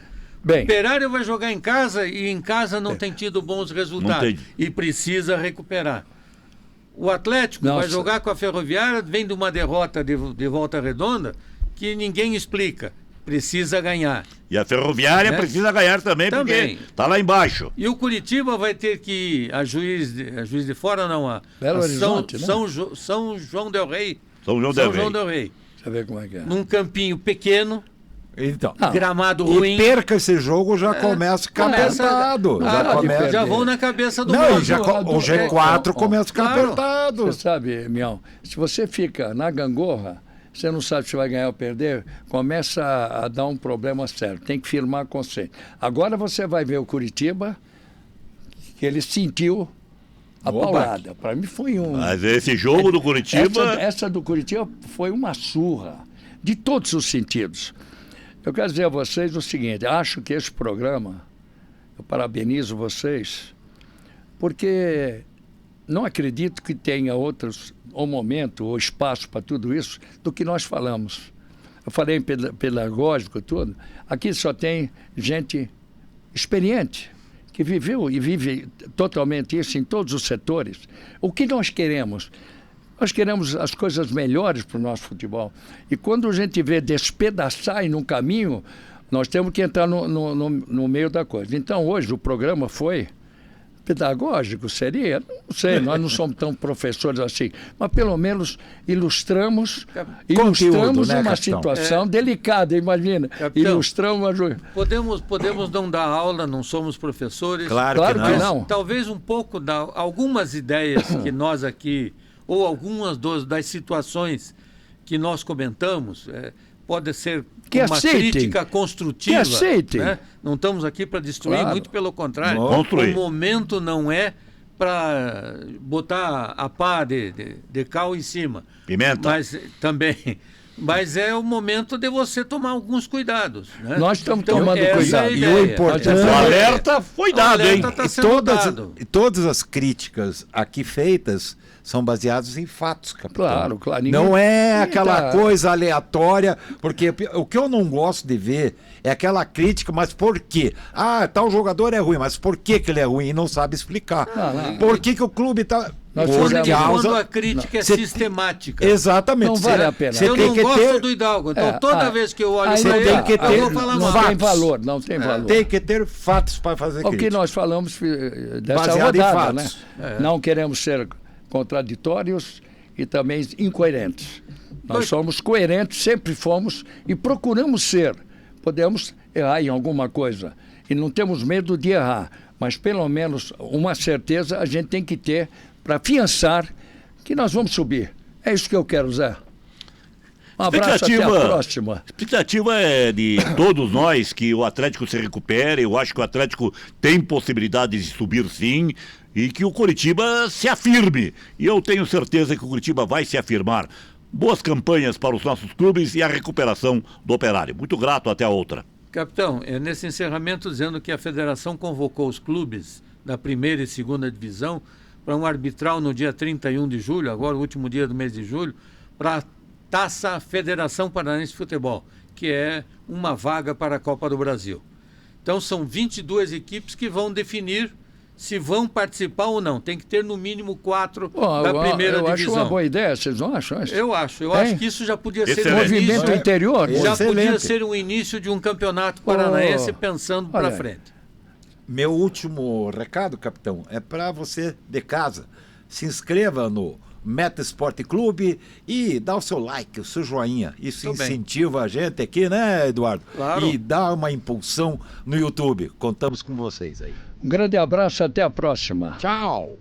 Bem, O Operário vai jogar em casa e em casa não tem tido bons resultados Não tem. e precisa recuperar. O Atlético vai Nossa. jogar com a Ferroviária, vem de uma derrota de Volta Redonda que ninguém explica. Precisa ganhar. E a Ferroviária Né? Também. precisa ganhar também, porque tá lá embaixo. E o Curitiba vai ter que ir a Juiz de Fora, não, a Belo a Horizonte, né? São João del Rei. São João del Rei. Rei. deixa eu ver como é que é. Num campinho pequeno, Então, gramado e ruim. perca esse jogo, já começa a ficar apertado. Já vão na cabeça do Não, mundo. e já o G4 começa a ficar Claro. apertado. Você sabe, Mião, se você fica na gangorra, você não sabe se vai ganhar ou perder, começa a dar um problema sério. Tem que firmar conceito. Agora você vai ver o Curitiba, que ele sentiu a paulada. Para mim foi um... Mas esse jogo do Curitiba... Essa do Curitiba foi uma surra, de todos os sentidos. Eu quero dizer a vocês o seguinte, acho que esse programa, eu parabenizo vocês, porque não acredito que tenha outros, ou momento, ou espaço para tudo isso, do que nós falamos. Eu falei em pedagógico, tudo. Aqui só tem gente experiente, que viveu e vive totalmente isso em todos os setores. O que nós queremos? Nós queremos as coisas melhores para o nosso futebol. E quando a gente vê despedaçar e num caminho, nós temos que entrar no meio da coisa. Então, hoje, o programa foi pedagógico, seria? Não sei, nós não somos tão professores assim. Mas, pelo menos, ilustramos Conteúdo, né, uma capitão? situação delicada, imagina. Capitão. Ilustramos uma... Podemos não dar aula, não somos professores. Claro Claro que que não. não. Talvez um pouco, algumas ideias que nós aqui, ou algumas das situações que nós comentamos, pode ser Que uma aceitem. crítica construtiva. Que aceitem. Né? Não estamos aqui para destruir, Claro. muito pelo contrário. Não. Construir. O momento não é para botar a pá de cal em cima. Pimenta. Mas também. Mas é o momento de você tomar alguns cuidados. Né? Nós estamos Então, tomando essa cuidado. é a E o ideia. importante- O alerta foi dado, hein? alerta tá E sendo dado. todas as críticas aqui feitas são baseadas em fatos, capitão. Claro, claro. Não é ninguém aquela tá- coisa aleatória, porque o que eu não gosto de ver é aquela crítica, mas por quê? Ah, tal jogador é ruim, mas por que ele é ruim? E não sabe explicar. Não. Por que o clube tá... Nós Quando, fizemos- quando a crítica é Cê- sistemática. Exatamente. Não vale a pena. Você Eu tem não que gosto ter, do Hidalgo, então É, toda vez que eu olho aí para não ele, tem que ter- eu vou falar não mal. tem fatos. valor, não tem valor. tem que ter fatos para fazer O que crítica. nós falamos dessa Baseado em rodada, né? fatos. Não queremos ser contraditórios e também incoerentes. Nós somos coerentes, sempre fomos e procuramos ser. Podemos errar em alguma coisa e não temos medo de errar, mas pelo menos uma certeza a gente tem que ter para afiançar que nós vamos subir. É isso que eu quero, Zé. Um abraço, até a próxima. A expectativa é de todos nós que o Atlético se recupere. Eu acho que o Atlético tem possibilidade de subir sim e que o Coritiba se afirme. E eu tenho certeza que o Coritiba vai se afirmar. Boas campanhas para os nossos clubes e a recuperação do Operário. Muito grato, até a outra. Capitão, nesse encerramento dizendo que a federação convocou os clubes da primeira e segunda divisão para um arbitral no dia 31 de julho, agora o último dia do mês de julho, para a Taça Federação Paranaense de Futebol, que é uma vaga para a Copa do Brasil. Então são 22 equipes que vão definir se vão participar ou não. Tem que ter no mínimo 4 da primeira eu divisão. acho uma boa ideia, vocês não acham isso? Eu acho Hein? que isso já podia ser Excelente. um Movimento início, interior? já Excelente. podia ser um início de um campeonato paranaense pensando para olha aí. frente. Meu último recado, capitão, é para você de casa. Se inscreva no Meta Esporte Clube e dá o seu like, o seu joinha. Isso Muito bem. incentiva a gente aqui, né, Eduardo? Claro. E dá uma impulsão no YouTube. Contamos com vocês aí. Um grande abraço, até a próxima. Tchau!